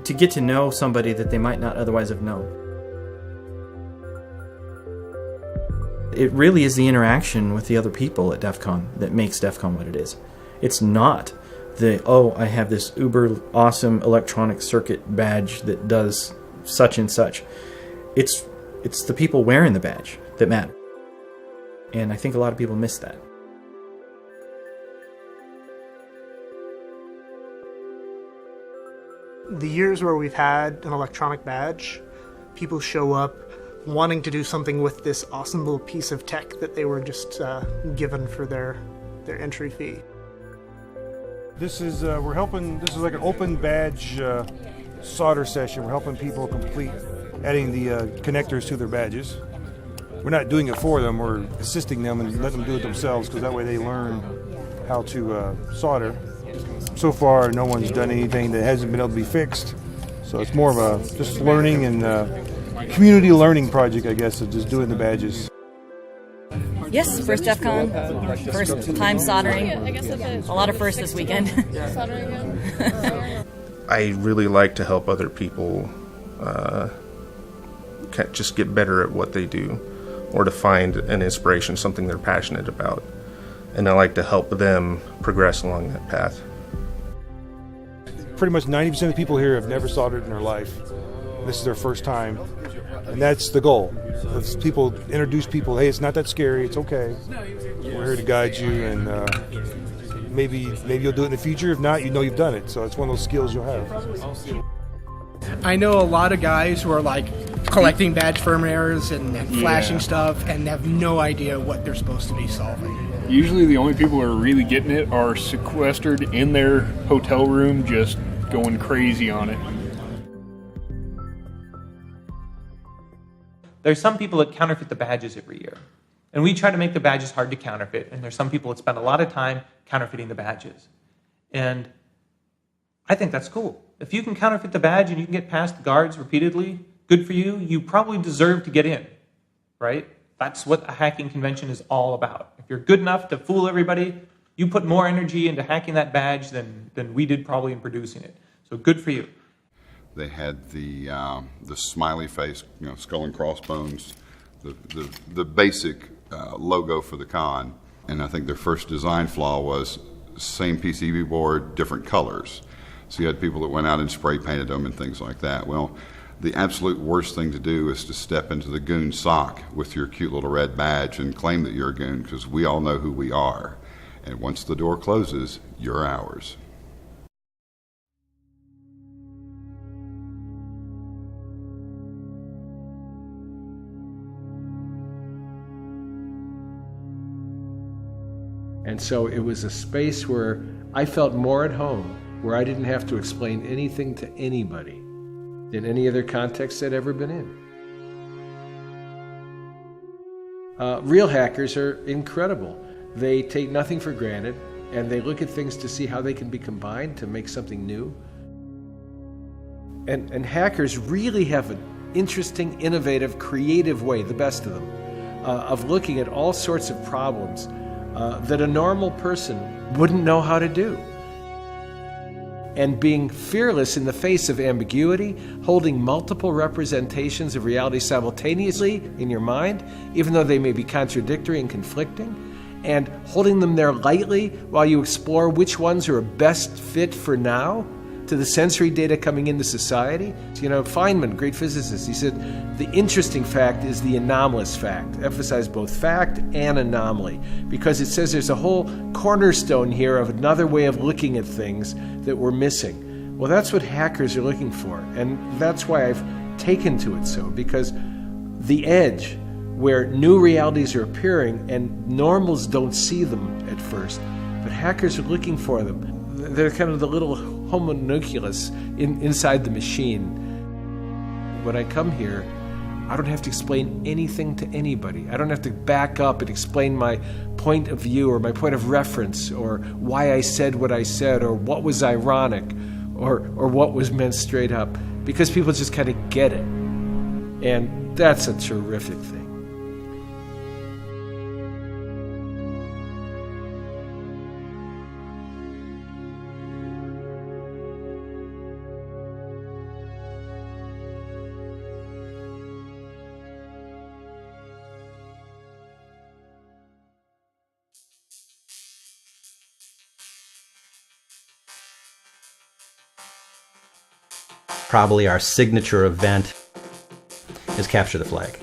To get to know somebody that they might not otherwise have known. It really is the interaction with the other people at DEF CON that makes DEF CON what it is. It's not I have this uber awesome electronic circuit badge that does such and such. It's the people wearing the badge that matter. And I think a lot of people miss that. The years where we've had an electronic badge, people show up wanting to do something with this awesome little piece of tech that they were just given for their entry fee. This is this is like an open badge solder session. We're helping people complete adding the connectors to their badges. We're not doing it for them, we're assisting them and letting them do it themselves, because that way they learn how to solder. So far, no one's done anything that hasn't been able to be fixed. So it's more of a just learning and community learning project, I guess, of just doing the badges. Yes, first DEF CON, first time soldering. A lot of firsts this weekend. I really like to help other people just get better at what they do, or to find an inspiration, something they're passionate about. And I like to help them progress along that path. Pretty much 90% of the people here have never soldered in their life. This is their first time. And that's the goal. If people introduce people, hey, it's not that scary, it's okay. We're here to guide you, and maybe you'll do it in the future. If not, you know you've done it. So it's one of those skills you'll have. I know a lot of guys who are like collecting badge firm errors and flashing stuff and have no idea what they're supposed to be solving. Usually the only people who are really getting it are sequestered in their hotel room, just going crazy on it. There's some people that counterfeit the badges every year. And we try to make the badges hard to counterfeit. And there's some people that spend a lot of time counterfeiting the badges. And I think that's cool. If you can counterfeit the badge and you can get past the guards repeatedly, good for you. You probably deserve to get in, right? That's what a hacking convention is all about. If you're good enough to fool everybody, you put more energy into hacking that badge than we did probably in producing it. So good for you. They had the smiley face, skull and crossbones, the basic logo for the con. And I think their first design flaw was same PCB board, different colors. So you had people that went out and spray painted them and things like that. Well, the absolute worst thing to do is to step into the goon sock with your cute little red badge and claim that you're a goon, because we all know who we are. And once the door closes, you're ours. And so it was a space where I felt more at home, where I didn't have to explain anything to anybody than any other context I'd ever been in. Real hackers are incredible. They take nothing for granted, and they look at things to see how they can be combined to make something new. And hackers really have an interesting, innovative, creative way, the best of them, of looking at all sorts of problems that a normal person wouldn't know how to do. And being fearless in the face of ambiguity, holding multiple representations of reality simultaneously in your mind, even though they may be contradictory and conflicting, and holding them there lightly while you explore which ones are a best fit for now to the sensory data coming into society. So, Feynman, great physicist, he said, the interesting fact is the anomalous fact. Emphasize both fact and anomaly, because it says there's a whole cornerstone here of another way of looking at things that we're missing. Well, that's what hackers are looking for, and that's why I've taken to it so, because the edge, where new realities are appearing and normals don't see them at first, but hackers are looking for them. They're kind of the little homunculus inside the machine. When I come here, I don't have to explain anything to anybody. I don't have to back up and explain my point of view or my point of reference or why I said what I said or what was ironic or what was meant straight up, because people just kind of get it. And that's a terrific thing. Probably our signature event is Capture the Flag.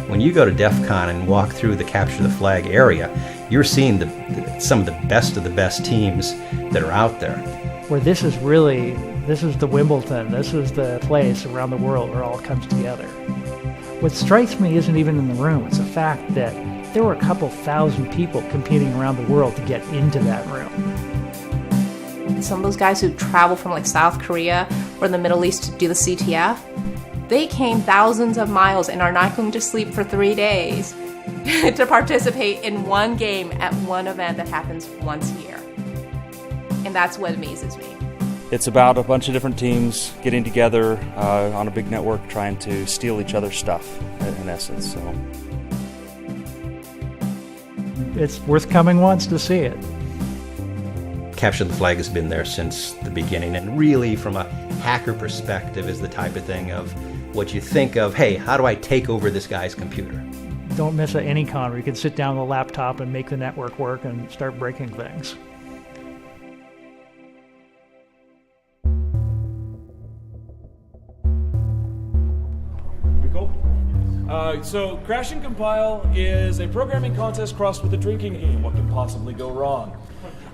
When you go to Defcon and walk through the Capture the Flag area, you're seeing some of the best teams that are out there. Where this is the Wimbledon, this is the place around the world where it all comes together. What strikes me isn't even in the room, it's the fact that there were a couple thousand people competing around the world to get into that room. Some of those guys who travel from like South Korea or the Middle East to do the CTF, they came thousands of miles and are not going to sleep for 3 days to participate in one game at one event that happens once a year. And that's what amazes me. It's about a bunch of different teams getting together on a big network trying to steal each other's stuff, in essence. So it's worth coming once to see it. Capture the Flag has been there since the beginning, and really from a hacker perspective is the type of thing of what you think of, hey, how do I take over this guy's computer? Don't miss any con where you can sit down with a laptop and make the network work and start breaking things. So Crash and Compile is a programming contest crossed with a drinking game. What can possibly go wrong?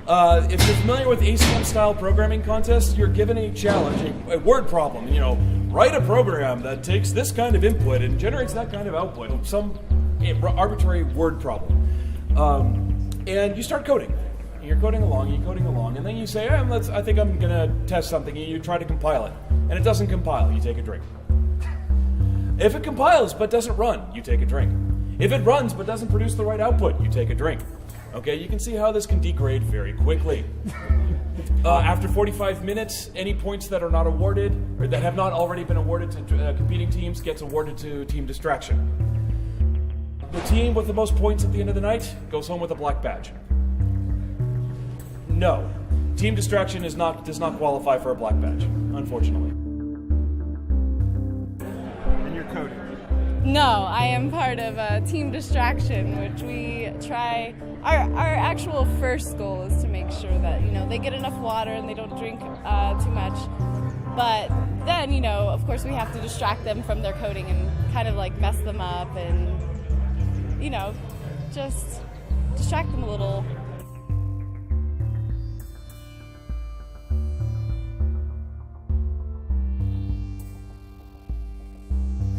If you're familiar with ACM-style programming contests, you're given a challenge, a word problem. You know, write a program that takes this kind of input and generates that kind of output. Some arbitrary word problem. And you start coding. You're coding along, and then you say, I think I'm going to test something, and you try to compile it. And it doesn't compile, you take a drink. If it compiles but doesn't run, you take a drink. If it runs but doesn't produce the right output, you take a drink. Okay, you can see how this can degrade very quickly. After 45 minutes, any points that are not awarded, or that have not already been awarded to competing teams, gets awarded to Team Distraction. The team with the most points at the end of the night goes home with a black badge. No, Team Distraction does not qualify for a black badge, unfortunately. And you're coding. No, I am part of Team Distraction, which we try. Our actual first goal is to make sure that they get enough water and they don't drink too much. But then of course we have to distract them from their coding and kind of like mess them up and just distract them a little.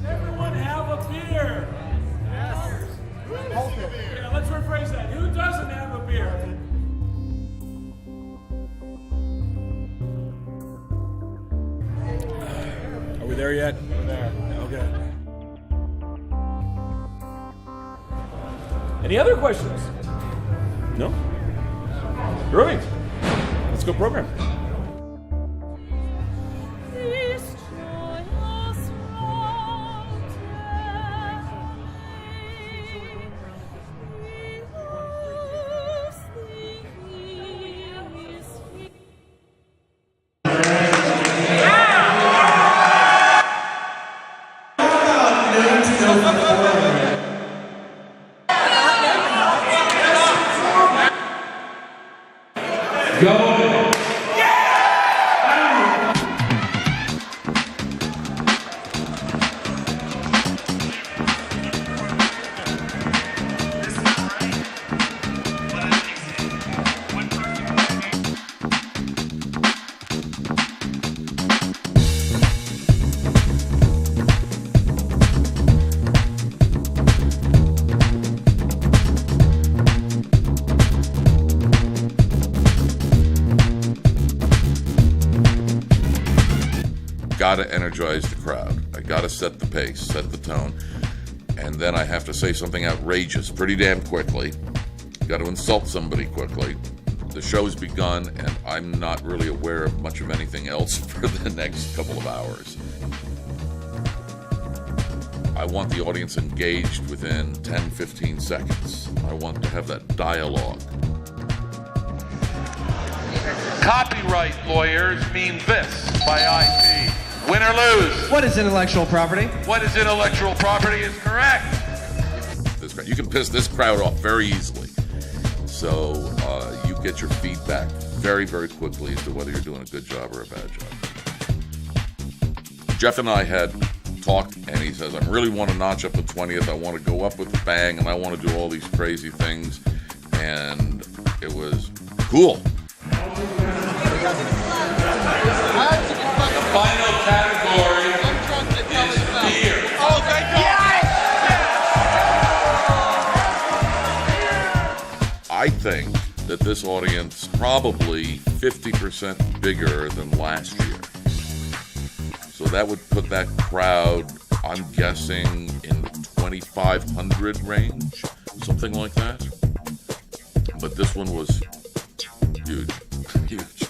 Everyone have a beer? Yes. Yeah, let's rephrase that. Who doesn't have a beer? Are we there yet? We're there. Okay. Any other questions? No? Great. Let's go program. Gotta energize the crowd. I gotta set the pace, set the tone. And then I have to say something outrageous pretty damn quickly. Gotta insult somebody quickly. The show's begun, and I'm not really aware of much of anything else for the next couple of hours. I want the audience engaged within 10-15 seconds. I want to have that dialogue. Copyright lawyers mean this by IP. Win or lose. What is intellectual property? What is intellectual property is correct. You can piss this crowd off very easily. So you get your feedback very, very quickly as to whether you're doing a good job or a bad job. Jeff and I had talked, and he says, I really want to notch up the 20th. I want to go up with a bang, and I want to do all these crazy things. And it was cool. The final category is beer. Oh, thank God. I think that this audience probably 50% bigger than last year. So that would put that crowd, I'm guessing, in the 2,500 range, something like that. But this one was huge, huge.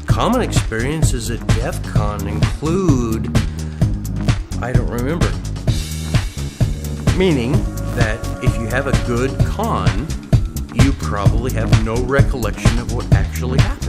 Common experiences at Defcon include, I don't remember. Meaning that if you have a good con, you probably have no recollection of what actually happened.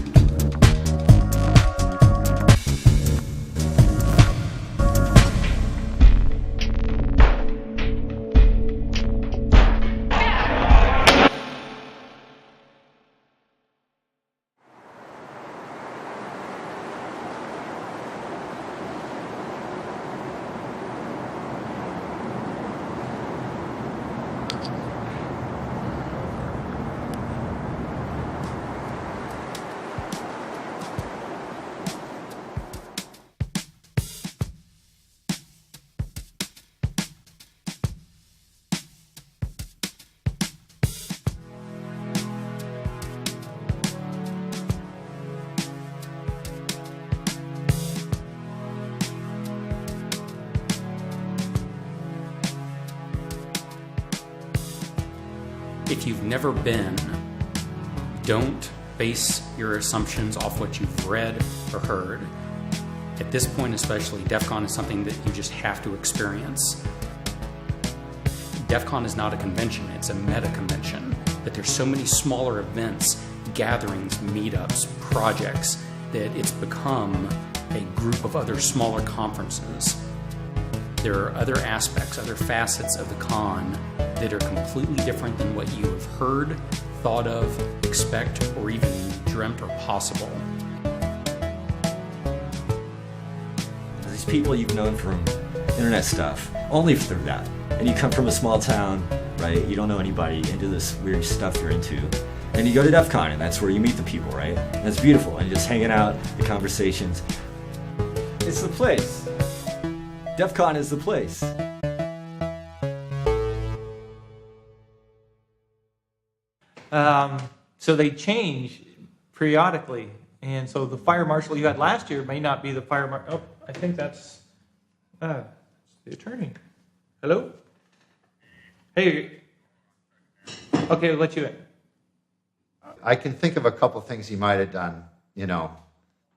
If you've never been, don't base your assumptions off what you've read or heard. At this point especially, DEFCON is something that you just have to experience. DEFCON is not a convention, it's a meta-convention. But there's so many smaller events, gatherings, meetups, projects, that it's become a group of other smaller conferences. There are other aspects, other facets of the con that are completely different than what you have heard, thought of, expect, or even dreamt or possible. These people you've known from internet stuff, only through that. And you come from a small town, right? You don't know anybody, into this weird stuff you're into. And you go to DEFCON, and that's where you meet the people, right? And it's beautiful, and you're just hanging out, the conversations. It's the place. DEFCON is the place. So they change periodically, and so the fire marshal you had last year may not be the fire marshal. Oh, I think that's the attorney. Hello? Hey. Okay, we'll let you in. I can think of a couple things he might have done,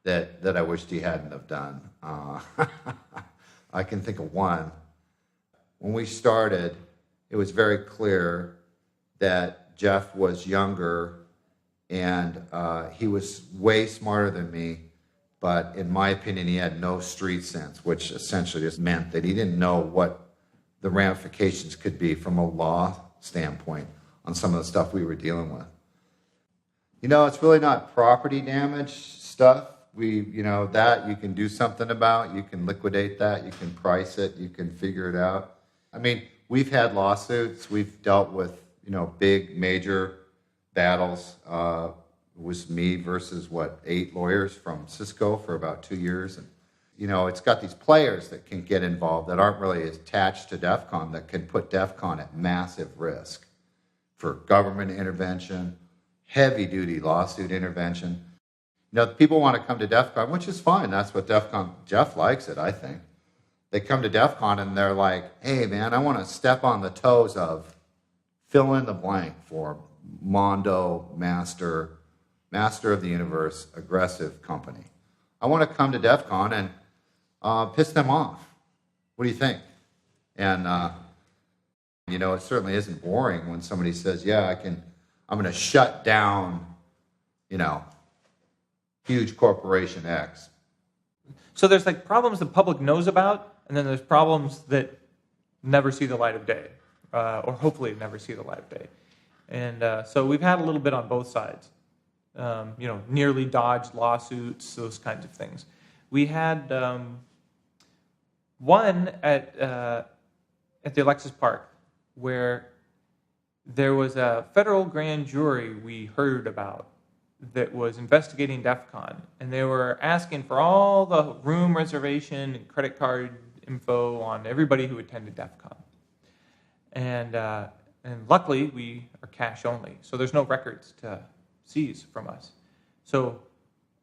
that I wished he hadn't have done. I can think of one. When we started, it was very clear that Jeff was younger And he was way smarter than me, but in my opinion, he had no street sense, which essentially just meant that he didn't know what the ramifications could be from a law standpoint on some of the stuff we were dealing with. You know, it's really not property damage stuff. That you can do something about. You can liquidate that. You can price it. You can figure it out. I mean, we've had lawsuits. We've dealt with, big, major battles. It was me versus, 8 lawyers from Cisco for about 2 years. And, it's got these players that can get involved that aren't really attached to Defcon that can put Defcon at massive risk for government intervention, heavy-duty lawsuit intervention. People want to come to Defcon, which is fine. That's what Defcon, Jeff likes it, I think. They come to Defcon and they're like, hey, man, I want to step on the toes of fill in the blank for Mondo, Master of the Universe, aggressive company. I want to come to Defcon and piss them off. What do you think? And, it certainly isn't boring when somebody says, yeah, I'm going to shut down, huge corporation X. So there's problems the public knows about, and then there's problems that never see the light of day, or hopefully never see the light of day. And so we've had a little bit on both sides. Nearly dodged lawsuits, those kinds of things. We had one at the Alexis Park where there was a federal grand jury we heard about that was investigating Defcon, and they were asking for all the room reservation and credit card info on everybody who attended Defcon. And luckily, we are cash only, so there's no records to seize from us. So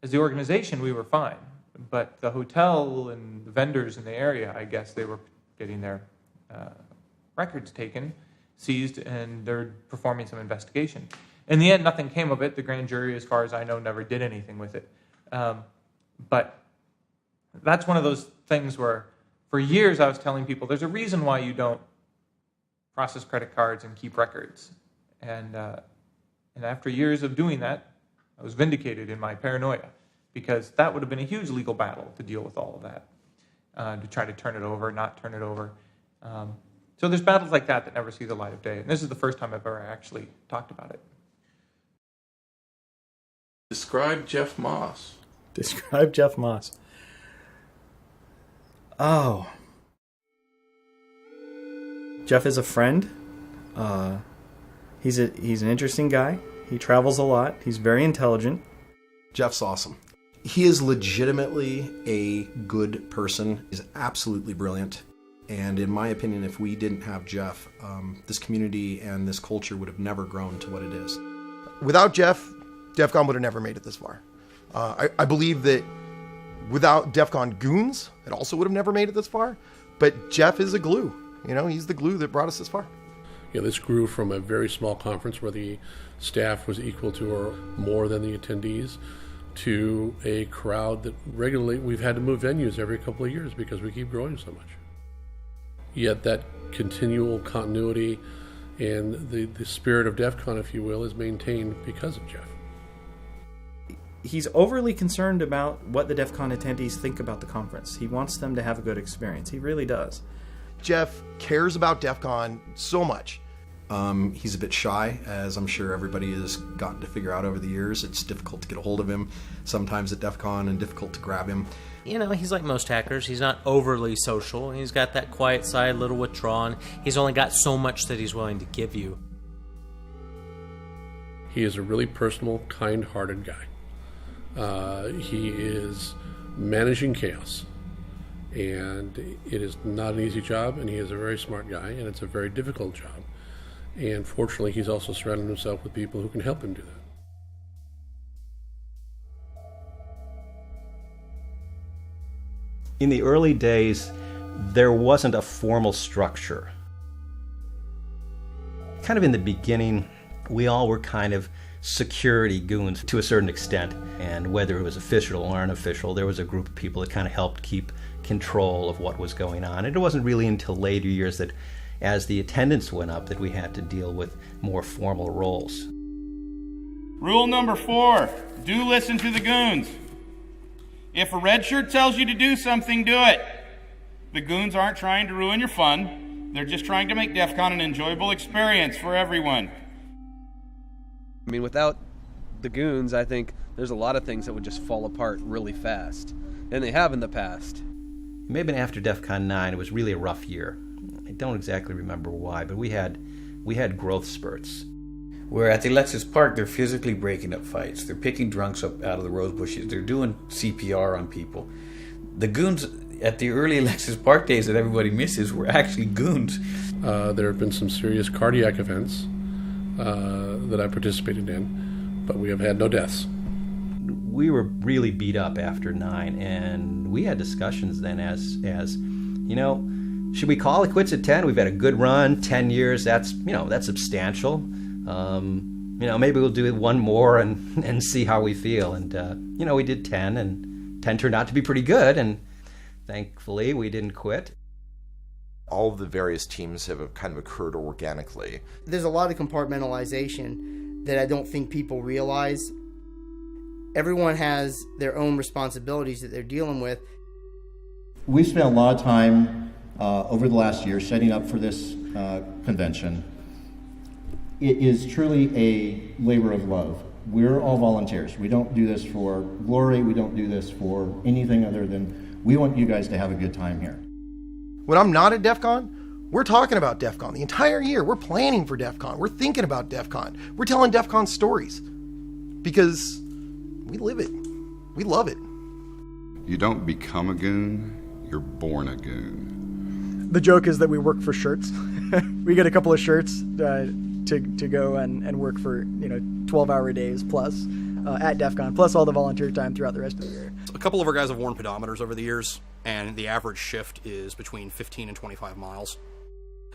as the organization, we were fine, but the hotel and the vendors in the area, I guess they were getting their records taken, seized, and they're performing some investigation. In the end, nothing came of it. The grand jury, as far as I know, never did anything with it. But that's one of those things where, for years, I was telling people, there's a reason why you don't process credit cards and keep records. And after years of doing that, I was vindicated in my paranoia, because that would have been a huge legal battle to deal with all of that, to try to turn it over, not turn it over. So there's battles like that never see the light of day. And this is the first time I've ever actually talked about it. Describe Jeff Moss. Describe Jeff Moss. Oh. Jeff is a friend. He's an interesting guy. He travels a lot. He's very intelligent. Jeff's awesome. He is legitimately a good person. He's absolutely brilliant. And in my opinion, if we didn't have Jeff, this community and this culture would have never grown to what it is. Without Jeff, Defcon would have never made it this far. I believe that without Defcon goons, it also would have never made it this far. But Jeff is a glue. He's the glue that brought us this far. Yeah, this grew from a very small conference where the staff was equal to or more than the attendees to a crowd that regularly, we've had to move venues every couple of years because we keep growing so much. Yet that continual continuity and the spirit of Defcon, if you will, is maintained because of Jeff. He's overly concerned about what the Defcon attendees think about the conference. He wants them to have a good experience. He really does. Jeff cares about Defcon so much. He's a bit shy, as I'm sure everybody has gotten to figure out over the years. It's difficult to get a hold of him sometimes at Defcon and difficult to grab him. He's like most hackers. He's not overly social. He's got that quiet side, a little withdrawn. He's only got so much that he's willing to give you. He is a really personal, kind-hearted guy. He is managing chaos. And it is not an easy job, and he is a very smart guy, and it's a very difficult job. And fortunately, he's also surrounded himself with people who can help him do that. In the early days, there wasn't a formal structure. Kind of in the beginning, we all were kind of security goons to a certain extent. And whether it was official or unofficial, there was a group of people that kind of helped keep control of what was going on. And it wasn't really until later years that, as the attendance went up, that we had to deal with more formal roles. Rule number 4, do listen to the goons. If a red shirt tells you to do something, do it. The goons aren't trying to ruin your fun. They're just trying to make DEF CON an enjoyable experience for everyone. I mean, without the goons, I think there's a lot of things that would just fall apart really fast. And they have in the past. Maybe after DEFCON 9, it was really a rough year. I don't exactly remember why, but we had growth spurts. Where at the Lexus Park, they're physically breaking up fights. They're picking drunks up out of the rose bushes. They're doing CPR on people. The goons at the early Lexus Park days that everybody misses were actually goons. There have been some serious cardiac events that I participated in, but we have had no deaths. We were really beat up after 9, and we had discussions then as you know, should we call it quits at 10? We've had a good run, 10 years. That's substantial. Maybe we'll do one more and see how we feel. And we did 10, and 10 turned out to be pretty good. And thankfully, we didn't quit. All of the various teams have kind of occurred organically. There's a lot of compartmentalization that I don't think people realize. Everyone has their own responsibilities that they're dealing with. We spent a lot of time over the last year setting up for this convention. It is truly a labor of love. We're all volunteers. We don't do this for glory. We don't do this for anything other than we want you guys to have a good time here. When I'm not at DEF CON, we're talking about DEF CON the entire year. We're planning for DEF CON. We're thinking about DEF CON. We're telling DEF CON stories because we live it. We love it. You don't become a goon, you're born a goon. The joke is that we work for shirts. We get a couple of shirts to go and work for 12-hour days plus at DEF CON, plus all the volunteer time throughout the rest of the year. A couple of our guys have worn pedometers over the years, and the average shift is between 15 and 25 miles.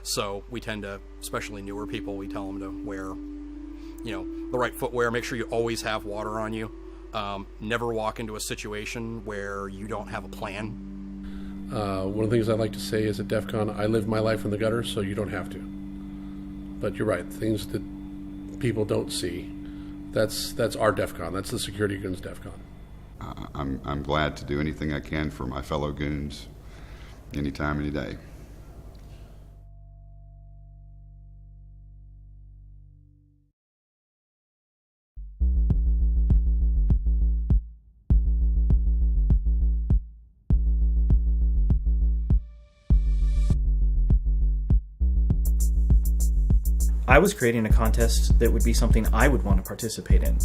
So we tend to, especially newer people, we tell them to wear, the right footwear. Make sure you always have water on you. Never walk into a situation where you don't have a plan. One of the things I like to say is at DEF CON, I live my life in the gutter, so you don't have to. But you're right, things that people don't see, that's our DEF CON. That's the Security Goons DEF CON. I'm glad to do anything I can for my fellow goons, anytime, any day. I was creating a contest that would be something I would want to participate in.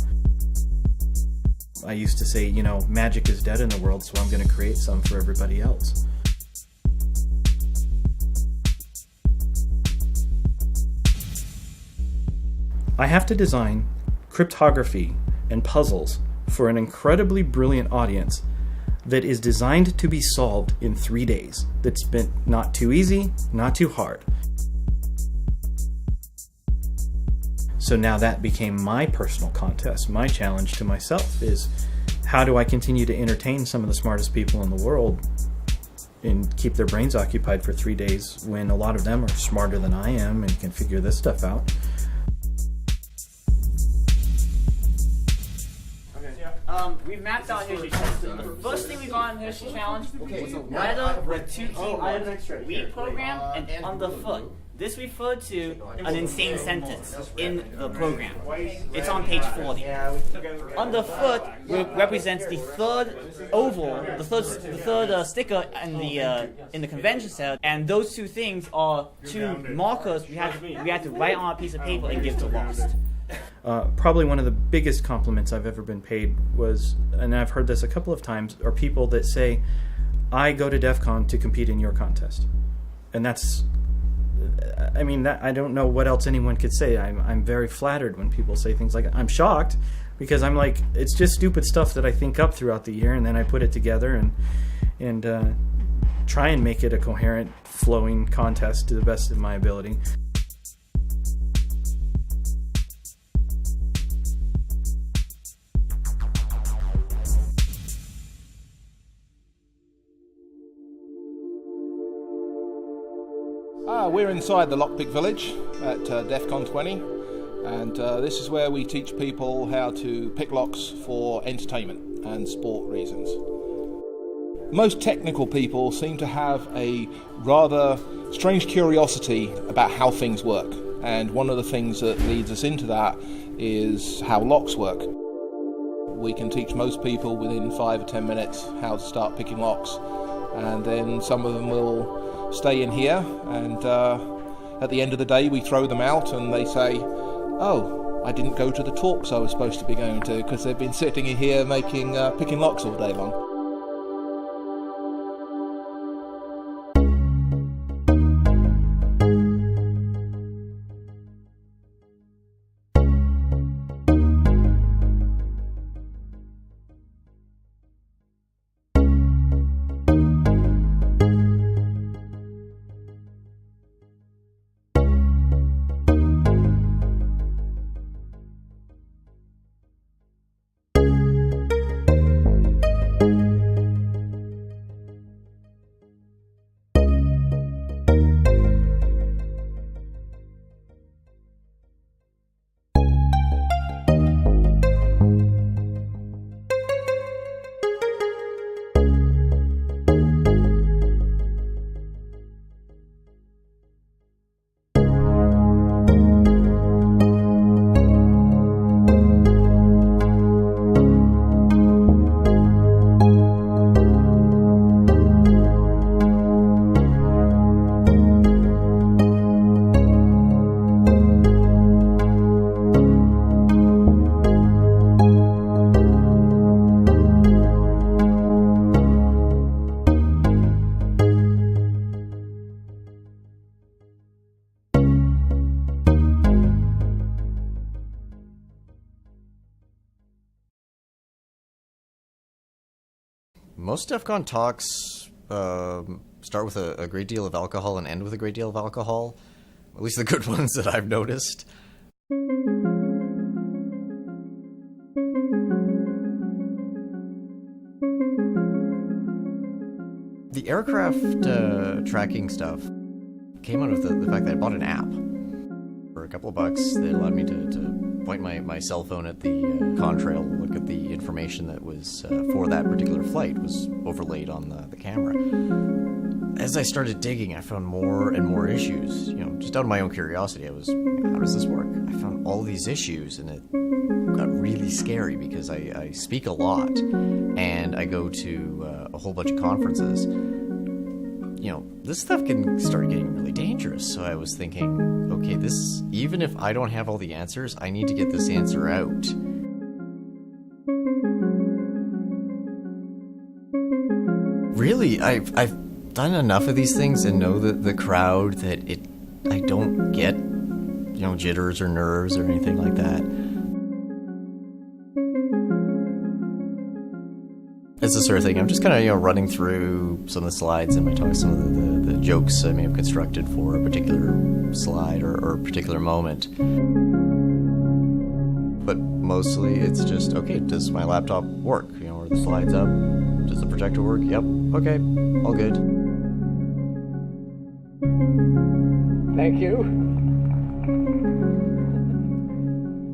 I used to say, magic is dead in the world, so I'm going to create some for everybody else. I have to design cryptography and puzzles for an incredibly brilliant audience that is designed to be solved in 3 days. That's been not too easy, not too hard. So now that became my personal contest. My challenge to myself is, how do I continue to entertain some of the smartest people in the world and keep their brains occupied for 3 days when a lot of them are smarter than I am and can figure this stuff out? We've mapped out Hershey Challenge. The first thing we got in Hershey Challenge was a letter with 2 keywords, we program and on the foot. This referred to an insane sentence in the program. It's on page 40. On the foot represents the third oval, the third sticker in the convention center, and those 2 things are 2 markers we had to write on a piece of paper and give to Lost. Probably one of the biggest compliments I've ever been paid was, and I've heard this a couple of times, are people that say, I go to DEF CON to compete in your contest. And that's, I don't know what else anyone could say. I'm very flattered when people say things like that. I'm shocked because I'm like, it's just stupid stuff that I think up throughout the year, and then I put it together and try and make it a coherent, flowing contest to the best of my ability. We're inside the Lockpick Village at DEFCON 20. And this is where we teach people how to pick locks for entertainment and sport reasons. Most technical people seem to have a rather strange curiosity about how things work. And one of the things that leads us into that is how locks work. We can teach most people within 5 or 10 minutes how to start picking locks. And then some of them will stay in here, and at the end of the day we throw them out and they say, oh, I didn't go to the talks I was supposed to be going to, because they've been sitting in here picking locks all day long. Most Defcon talks start with a great deal of alcohol and end with a great deal of alcohol. At least the good ones that I've noticed. The aircraft tracking stuff came out of the fact that I bought an app for a couple of bucks that allowed me to point my cell phone at the contrail, look at the information that was for that particular flight was overlaid on the camera. As I started digging, I found more and more issues. You know, just out of my own curiosity, I was, how does this work? I found all these issues, and it got really scary because I speak a lot, and I go to a whole bunch of conferences. You know, this stuff can start getting really dangerous. So I was thinking, okay, this, even if I don't have all the answers, I need to get this answer out. Really, I've done enough of these things and know that the crowd that I don't get, you know, jitters or nerves or anything like that. It's the sort of thing, I'm just kind of, you know, running through some of the slides in my talk, some of the jokes I may have constructed for a particular slide or a particular moment. But mostly it's just, okay, does my laptop work? You know, are the slides up? Does the projector work? Yep, okay, all good. Thank you.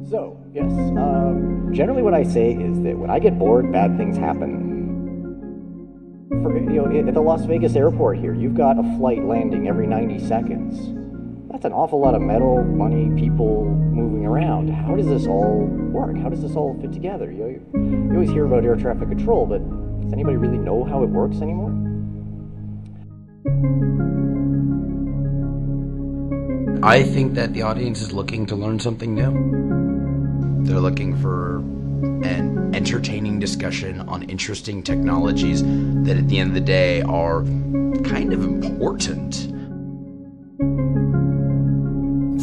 So, yes, generally what I say is that when I get bored, bad things happen. For, you know, at the Las Vegas airport here, you've got a flight landing every 90 seconds. That's an awful lot of metal, money, people moving around. How does this all work? How does this all fit together? You always hear about air traffic control, but does anybody really know how it works anymore? I think that the audience is looking to learn something new. They're looking for an entertaining discussion on interesting technologies that at the end of the day are kind of important.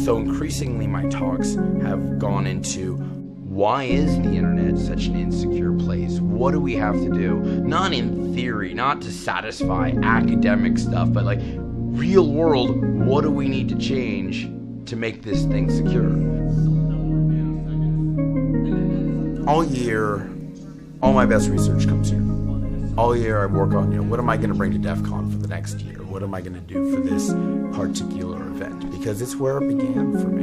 So increasingly my talks have gone into, why is the internet such an insecure place? What do we have to do? Not in theory, not to satisfy academic stuff, but like real world, what do we need to change to make this thing secure? All year, all my best research comes here. All year I work on, you know, what am I going to bring to Defcon for the next year? What am I going to do for this particular event? Because it's where it began for me.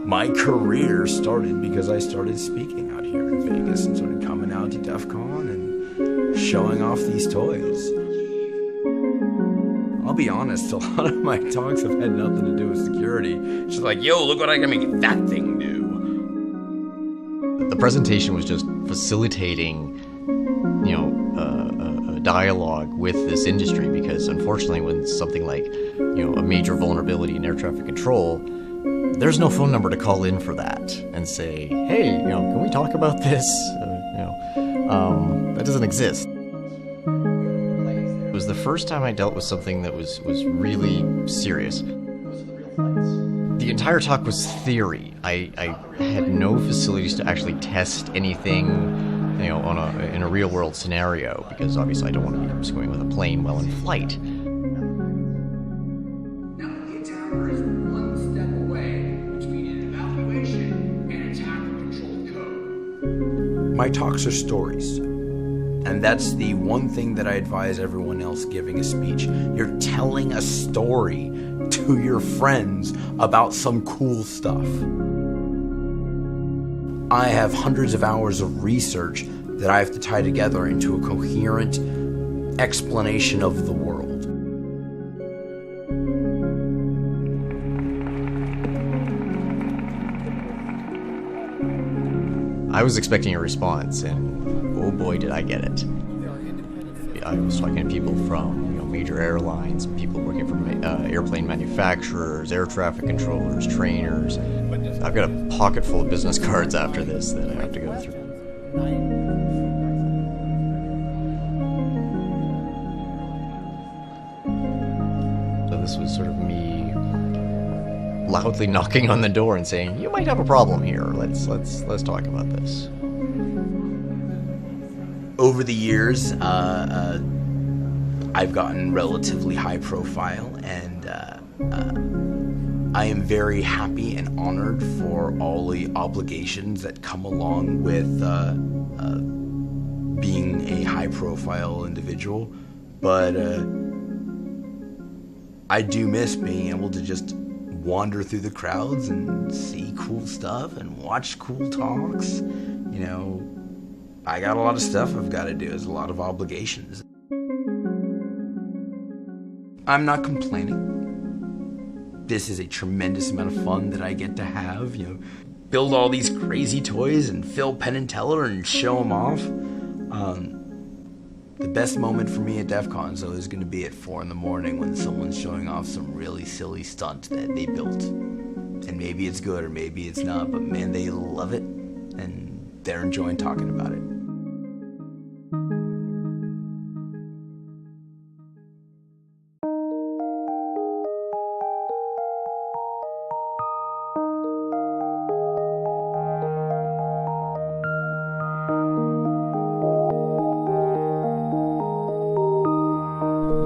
My career started because I started speaking out here in Vegas and started coming out to Defcon and showing off these toys. I'll be honest, a lot of my talks have had nothing to do with security. It's just like, yo, look what I can make that thing do. The presentation was just facilitating, you know, a dialogue with this industry, because unfortunately when something like, you know, a major vulnerability in air traffic control, there's no phone number to call in for that and say, hey, you know, can we talk about this? That doesn't exist. It was the first time I dealt with something that was really serious. The entire talk was theory. I had no facilities to actually test anything, you know, in a real world scenario, because obviously I don't want to be pursuing with a plane while in flight. Now, the attacker is one step away between an evaluation and attacker-controlled code. My talks are stories. And that's the one thing that I advise everyone else giving a speech. You're telling a story to your friends about some cool stuff. I have hundreds of hours of research that I have to tie together into a coherent explanation of the world. I was expecting a response, and oh boy did I get it. I was talking to people from, you know, major airlines, people working for airplane manufacturers, air traffic controllers, trainers. I've got a pocket full of business cards after this that I have to go through. So this was sort of me loudly knocking on the door and saying, you might have a problem here. Let's talk about this. Over the years, I've gotten relatively high profile, and I am very happy and honored for all the obligations that come along with being a high profile individual. But I do miss being able to just wander through the crowds and see cool stuff and watch cool talks. You know, I got a lot of stuff I've got to do. There's a lot of obligations. I'm not complaining. This is a tremendous amount of fun that I get to have. You know, build all these crazy toys and fill Penn and Teller and show them off. The best moment for me at Defcon is always going to be at 4 in the morning when someone's showing off some really silly stunt that they built. And maybe it's good or maybe it's not, but man, they love it and they're enjoying talking about it.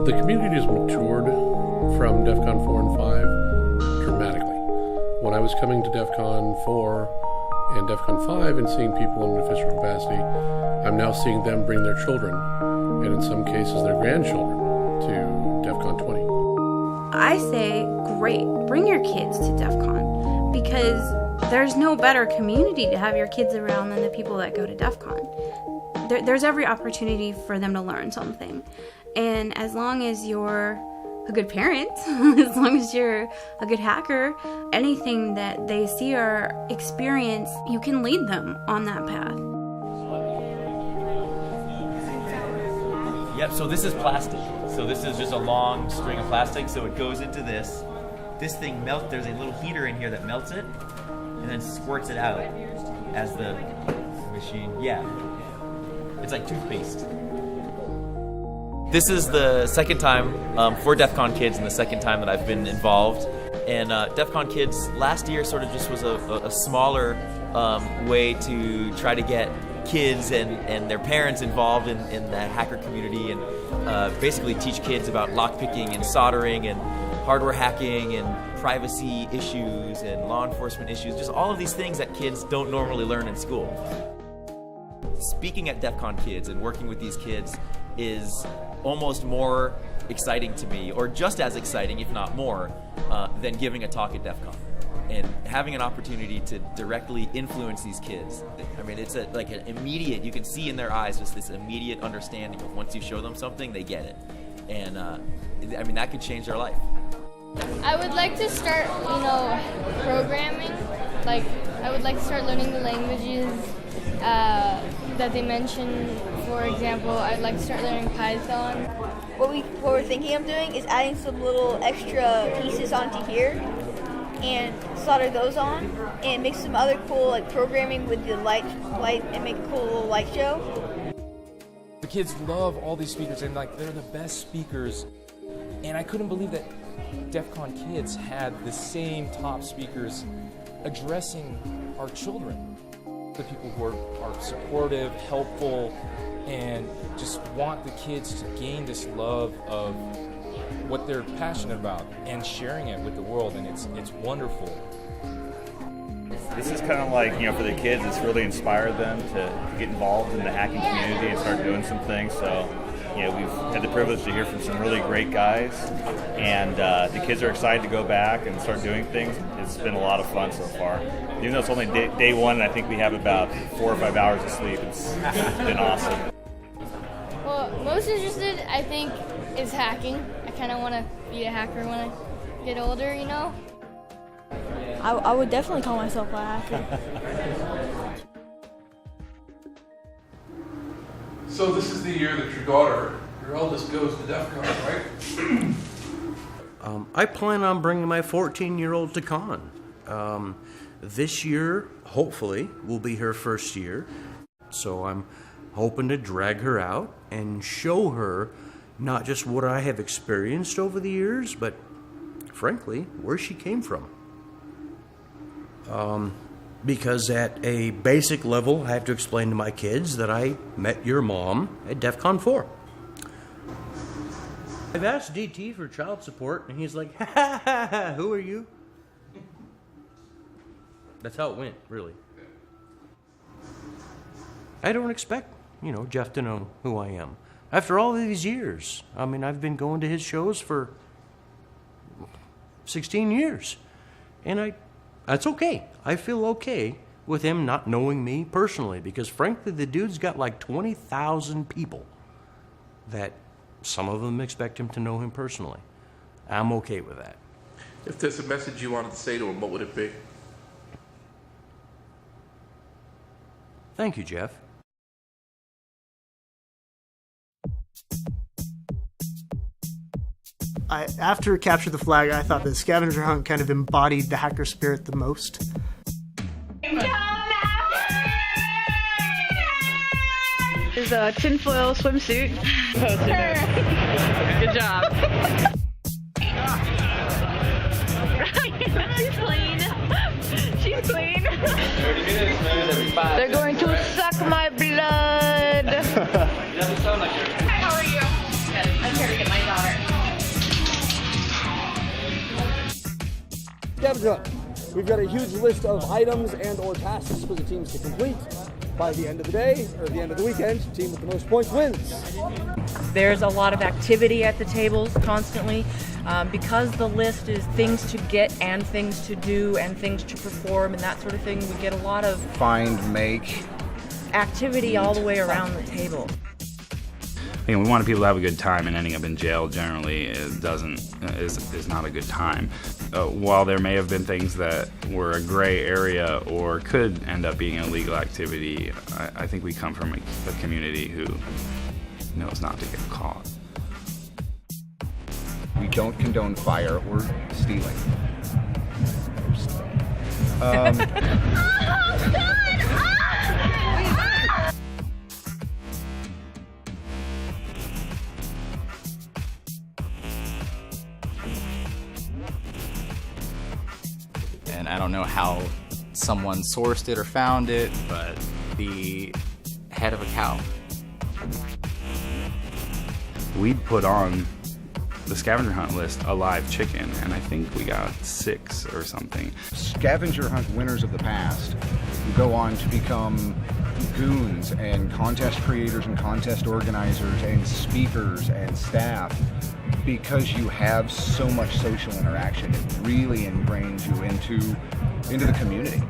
The community has matured from Defcon 4 and 5 dramatically. When I was coming to Defcon 4 and Defcon 5 and seeing people in an official capacity, I'm now seeing them bring their children, and in some cases their grandchildren, to Defcon 20. I say, great, bring your kids to Defcon, because there's no better community to have your kids around than the people that go to Defcon. There's every opportunity for them to learn something. And as long as you're a good parent, as long as you're a good hacker, anything that they see or experience, you can lead them on that path. Yep, so this is plastic. So this is just a long string of plastic, so it goes into this. This thing melts, there's a little heater in here that melts it, and then squirts it out as the machine, yeah. It's like toothpaste. This is the second time for Defcon Kids and the second time that I've been involved. And Defcon Kids last year sort of just was a smaller way to try to get kids and their parents involved in the hacker community and basically teach kids about lockpicking and soldering and hardware hacking and privacy issues and law enforcement issues, just all of these things that kids don't normally learn in school. Speaking at Defcon Kids and working with these kids is almost more exciting to me, or just as exciting, if not more, than giving a talk at Defcon. and having an opportunity to directly influence these kids. I mean, it's like an immediate, you can see in their eyes just this immediate understanding of once you show them something, they get it. And I mean, that could change their life. I would like to start, programming. Like, I would like to start learning the languages that they mentioned. For example, I'd like to start learning Python. What we're thinking of doing is adding some little extra pieces onto here and solder those on and make some other cool like programming with the light and make a cool little light show. The kids love all these speakers and like they're the best speakers, and I couldn't believe that Defcon kids had the same top speakers addressing our children. The people who are supportive, helpful, and just want the kids to gain this love of what they're passionate about and sharing it with the world, and it's wonderful. This is kind of like, for the kids, it's really inspired them to get involved in the hacking community and start doing some things. So, we've had the privilege to hear from some really great guys, and the kids are excited to go back and start doing things. It's been a lot of fun so far. Even though it's only day one, and I think we have about 4 or 5 hours of sleep. It's been awesome. Well, most interested, I think, is hacking. I kind of want to be a hacker when I get older, I would definitely call myself a hacker. So this is the year that your eldest goes to Defcon, right? I plan on bringing my 14-year-old to con. This year, hopefully, will be her first year. So I'm hoping to drag her out and show her not just what I have experienced over the years, but frankly, where she came from. Because at a basic level, I have to explain to my kids that I met your mom at Defcon 4. I've asked DT for child support, and he's like, ha, who are you? That's how it went, really. I don't expect, Jeff to know who I am. After all these years, I mean, I've been going to his shows for 16 years. And that's okay. I feel okay with him not knowing me personally, because frankly, the dude's got like 20,000 people that some of them expect him to know him personally. I'm okay with that. If there's a message you wanted to say to him, what would it be? Thank you, Jeff. After Capture the Flag, I thought the scavenger hunt kind of embodied the hacker spirit the most. There's a tinfoil swimsuit. Good job. She's clean. She's clean. They're going to suck my blood. How are you? I'm here to get my daughter. Scavenger hunt. We've got a huge list of items and or tasks for the teams to complete. By the end of the day, or the end of the weekend, team with the most points wins. There's a lot of activity at the tables constantly. Because the list is things to get and things to do and things to perform and that sort of thing, we get a lot of make activity all the way around the table. We want people to have a good time, and ending up in jail generally is not a good time. While there may have been things that were a gray area or could end up being illegal activity, I think we come from a community who knows not to get caught. We don't condone fire or stealing. And I don't know how someone sourced it or found it, but the head of a cow. We put on the scavenger hunt list a live chicken, and I think we got 6 or something. Scavenger hunt winners of the past go on to become goons and contest creators and contest organizers and speakers and staff because you have so much social interaction, it really ingrains you into the community.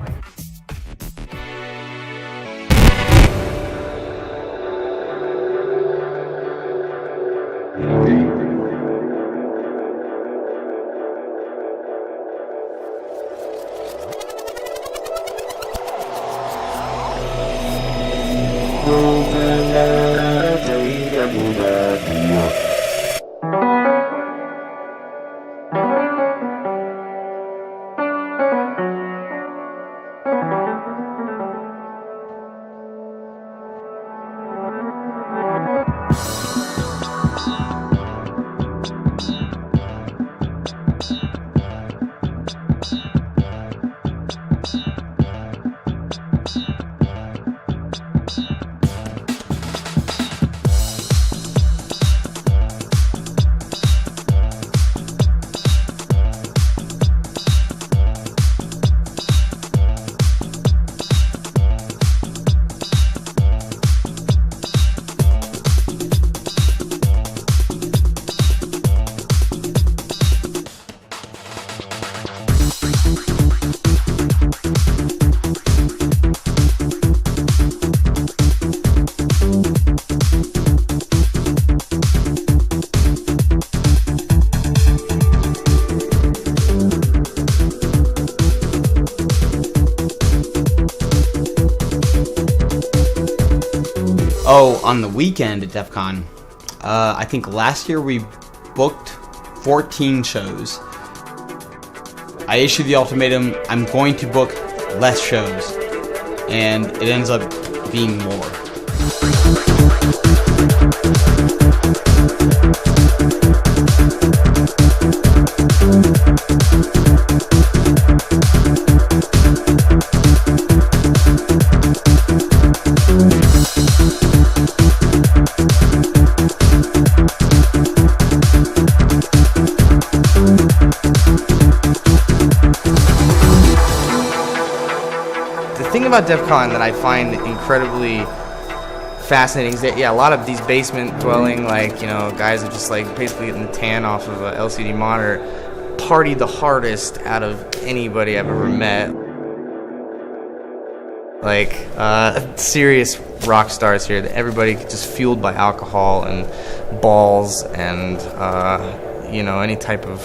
Oh, on the weekend at Defcon, I think last year we booked 14 shows. I issued the ultimatum, I'm going to book less shows, and it ends up being more. The thing about Defcon that I find incredibly fascinating is that, yeah, a lot of these basement dwelling, like, you know, guys are just like basically getting the tan off of a LCD monitor, party the hardest out of anybody I've ever met. Like, serious rock stars here, that everybody just fueled by alcohol and balls and, you know, any type of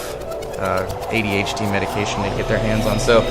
ADHD medication they get their hands on. So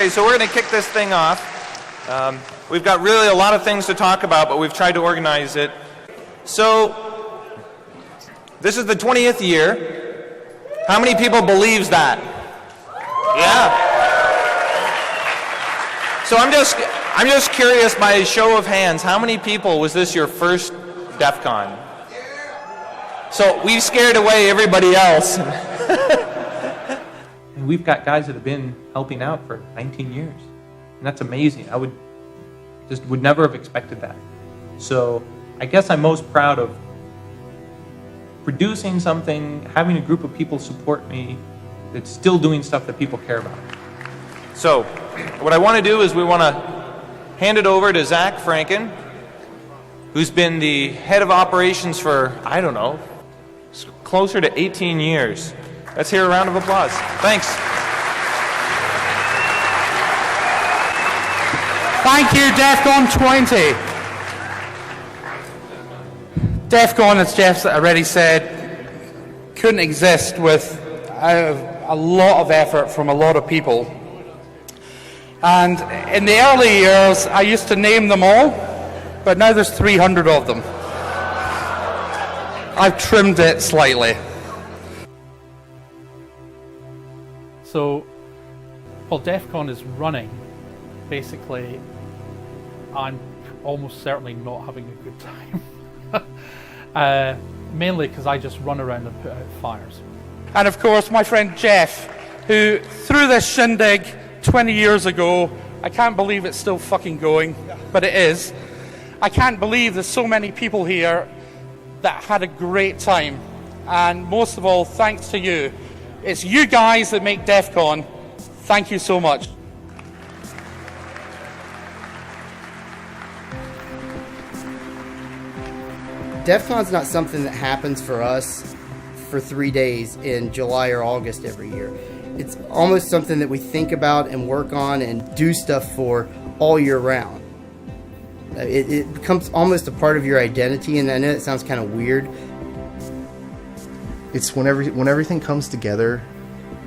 Okay, so we're going to kick this thing off. We've got really a lot of things to talk about, but we've tried to organize it. So, this is the 20th year. How many people believes that? Yeah. So I'm just curious, by a show of hands, how many people was this your first Defcon? So we've scared away everybody else. And we've got guys that have been helping out for 19 years. And that's amazing. I would never have expected that. So I guess I'm most proud of producing something, having a group of people support me, that's still doing stuff that people care about. So what I want to do is we want to hand it over to Zach Franken, who's been the head of operations for, I don't know, closer to 18 years. Let's hear a round of applause. Thanks. Thank you, Defcon 20. Defcon, as Jeff already said, couldn't exist without a lot of effort from a lot of people. And in the early years, I used to name them all, but now there's 300 of them. I've trimmed it slightly. So, while Defcon is running, basically, I'm almost certainly not having a good time. Mainly because I just run around and put out fires. And of course, my friend Jeff, who threw this shindig 20 years ago. I can't believe it's still fucking going, but it is. I can't believe there's so many people here that had a great time. And most of all, thanks to you. It's you guys that make Defcon. Thank you so much. Defcon's not something that happens for us for 3 days in July or August every year. It's almost something that we think about and work on and do stuff for all year round. It becomes almost a part of your identity, and I know it sounds kind of weird. It's when everything comes together,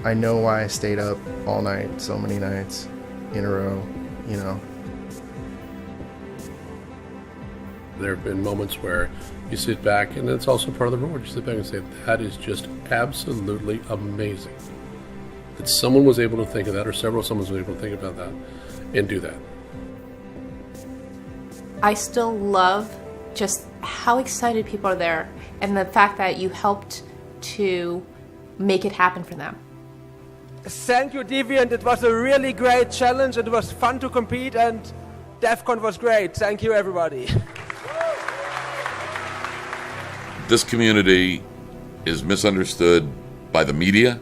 I know why I stayed up all night, so many nights in a row, you know. There have been moments where you sit back, and it's also part of the reward. You sit back and say, that is just absolutely amazing. That someone was able to think of that, or someone was able to think about that and do that. I still love just how excited people are there and the fact that you helped to make it happen for them. Thank you, Deviant. It was a really great challenge. It was fun to compete, and Defcon was great. Thank you, everybody. This community is misunderstood by the media,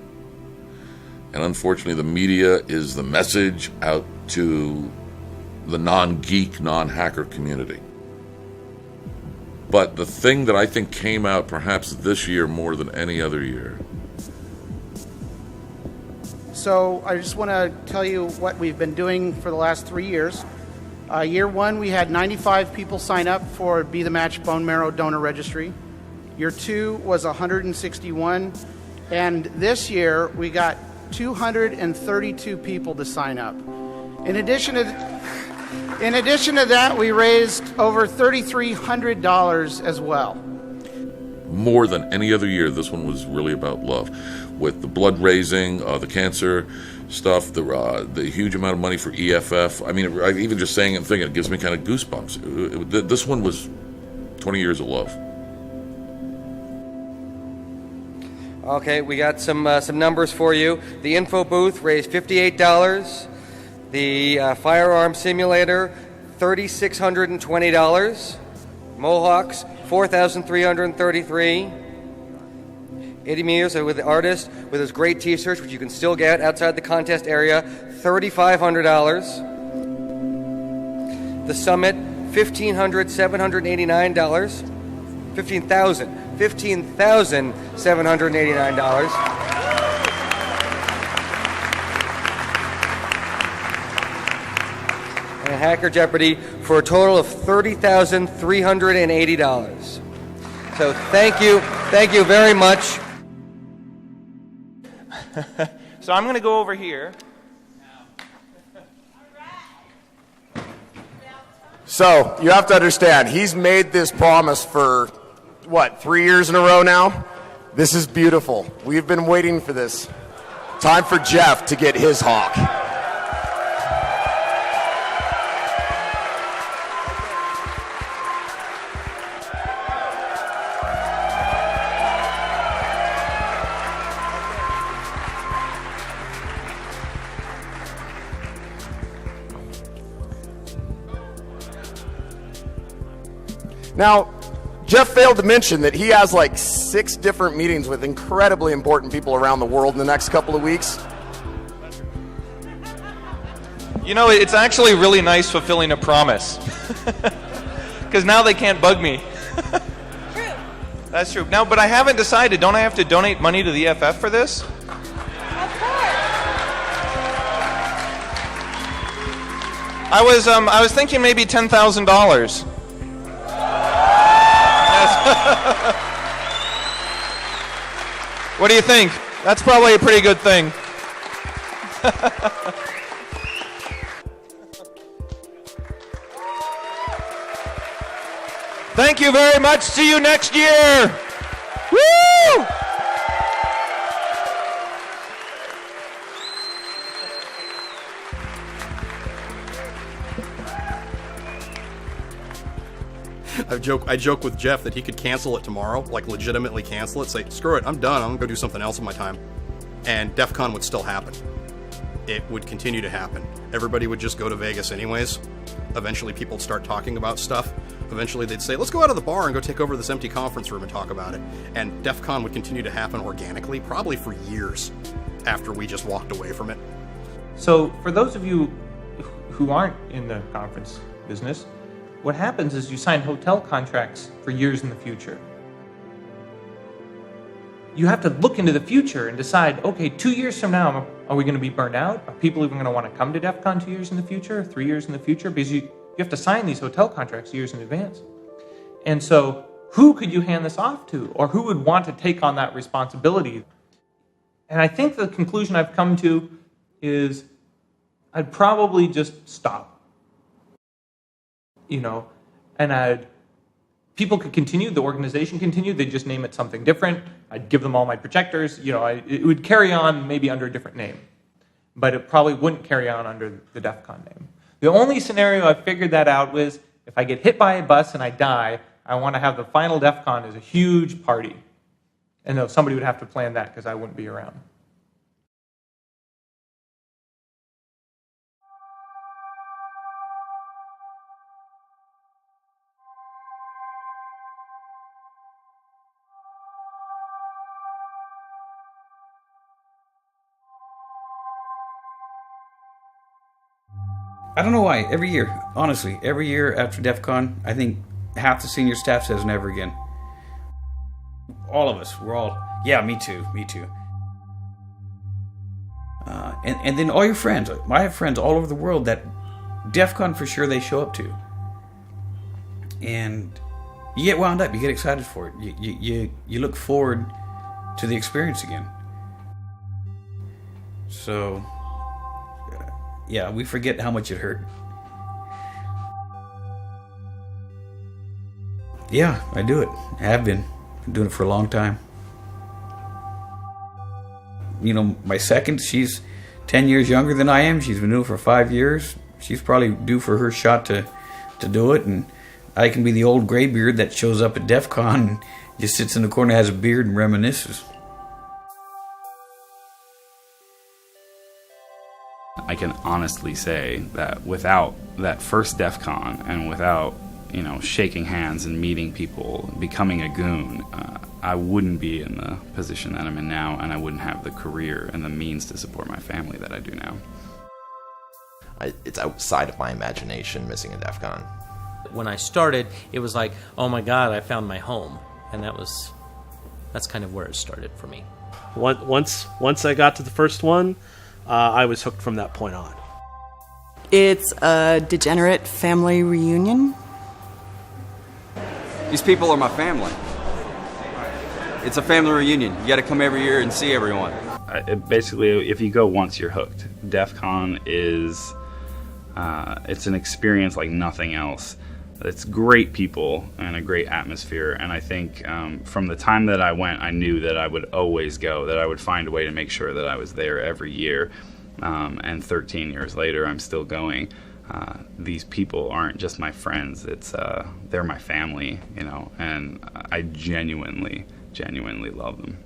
and unfortunately the media is the message out to the non-geek, non-hacker community. But the thing that I think came out perhaps this year more than any other year. So I just want to tell you what we've been doing for the last 3 years. Year one, we had 95 people sign up for Be the Match Bone Marrow Donor Registry. Year two was 161, and this year we got 232 people to sign up. In addition to that, we raised over $3,300 as well. More than any other year, this one was really about love. With the blood raising, the cancer stuff, the huge amount of money for EFF. I mean, even just saying and thinking, it gives me kind of goosebumps. This one was 20 years of love. Okay, we got some numbers for you. The info booth raised $58. The firearm simulator, $3,620. Mohawks, $4,333. Eddie Mears with the artist with his great T-shirts, which you can still get outside the contest area, $3,500. The Summit, $15,789. $15,789. And Hacker Jeopardy for a total of $30,380. So thank you very much. So I'm going to go over here. So you have to understand, he's made this promise for, 3 years in a row now? This is beautiful. We've been waiting for this. Time for Jeff to get his HONK. Now, Jeff failed to mention that he has like 6 different meetings with incredibly important people around the world in the next couple of weeks. You know, it's actually really nice fulfilling a promise. Because now they can't bug me. True. That's true. Now, but I haven't decided. Don't I have to donate money to the EFF for this? Of course. I was thinking maybe $10,000. What do you think? That's probably a pretty good thing. Thank you very much. See you next year. Woo! I joke with Jeff that he could cancel it tomorrow, like legitimately cancel it, say, screw it, I'm done, I'm gonna go do something else in my time. And Defcon would still happen. It would continue to happen. Everybody would just go to Vegas anyways. Eventually people would start talking about stuff. Eventually they'd say, let's go out of the bar and go take over this empty conference room and talk about it. And Defcon would continue to happen organically, probably for years after we just walked away from it. So for those of you who aren't in the conference business, what happens is you sign hotel contracts for years in the future. You have to look into the future and decide, okay, 2 years from now, are we going to be burned out? Are people even going to want to come to DEF CON 2 years in the future, 3 years in the future? Because you have to sign these hotel contracts years in advance. And so who could you hand this off to? Or who would want to take on that responsibility? And I think the conclusion I've come to is I'd probably just stop. You know, and people could continue, the organization continued, they'd just name it something different. I'd give them all my projectors, you know, it would carry on maybe under a different name, but it probably wouldn't carry on under the DEF CON name. The only scenario I figured that out was if I get hit by a bus and I die, I want to have the final DEF CON as a huge party. And no, somebody would have to plan that because I wouldn't be around. I don't know why. Every year, honestly, every year after DEF CON, I think half the senior staff says never again. All of us, we're all, yeah, me too. And then all your friends. I have friends all over the world that DEF CON for sure they show up to. And you get wound up, you get excited for it. You look forward to the experience again. So, yeah, we forget how much it hurt. Yeah, I do it. I have been. Been doing it for a long time. You know, my second, she's 10 years younger than I am. She's been doing it for 5 years. She's probably due for her shot to do it. And I can be the old graybeard that shows up at DEF CON and just sits in the corner, has a beard, and reminisces. I can honestly say that without that first DEF CON and without, you know, shaking hands and meeting people, becoming a goon, I wouldn't be in the position that I'm in now, and I wouldn't have the career and the means to support my family that I do now. It's outside of my imagination missing a DEF CON. When I started, it was like, oh my God, I found my home. And that's kind of where it started for me. Once I got to the first one, I was hooked from that point on. It's a degenerate family reunion. These people are my family. It's a family reunion. You got to come every year and see everyone. Basically, if you go once, you're hooked. DEF CON is it's an experience like nothing else. It's great people and a great atmosphere, and I think from the time that I went, I knew that I would always go, that I would find a way to make sure that I was there every year. And 13 years later, I'm still going. These people aren't just my friends, they're my family, you know, and I genuinely love them.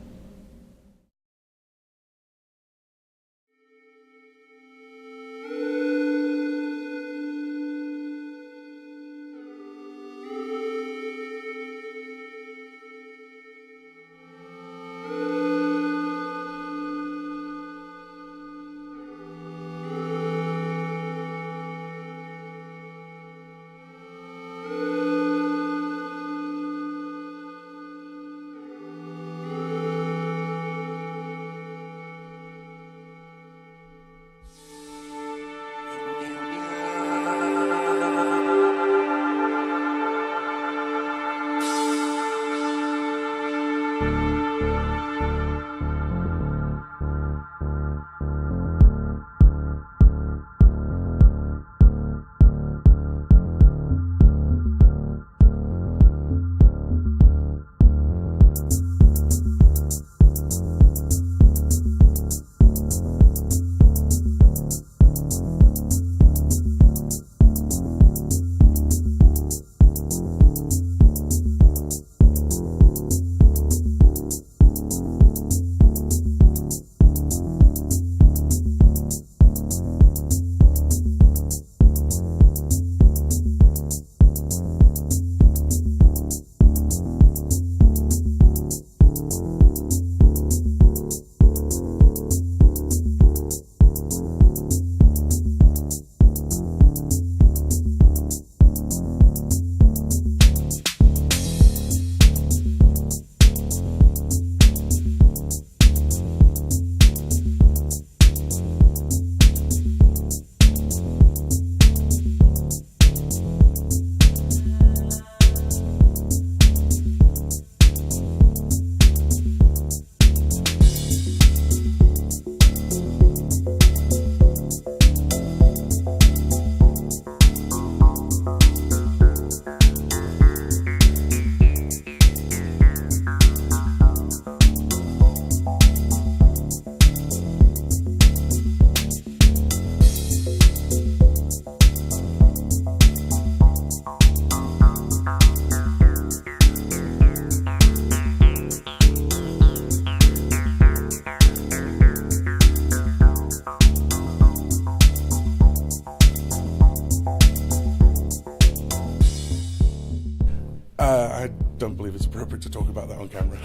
I don't believe it's appropriate to talk about that on camera.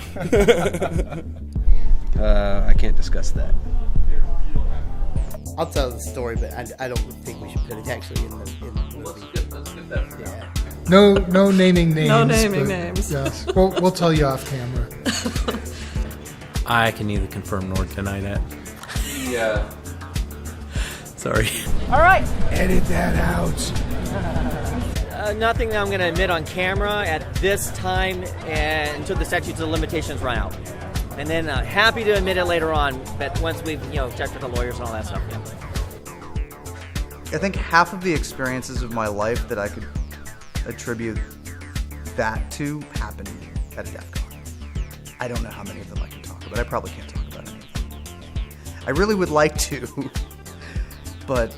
I can't discuss that. I'll tell the story, but I don't think we should put it actually in the movie. Yeah. No naming names. No naming but names. Yes, we'll tell you off camera. I can neither confirm nor deny that. Yeah. Sorry. All right. Edit that out. Nothing that I'm going to admit on camera at this time and until the statutes of limitations run out. And then happy to admit it later on, but once we've checked with the lawyers and all that stuff. Yeah. I think half of the experiences of my life that I could attribute that to happened at a Defcon. I don't know how many of them I can talk about. I probably can't talk about any of them. I really would like to, but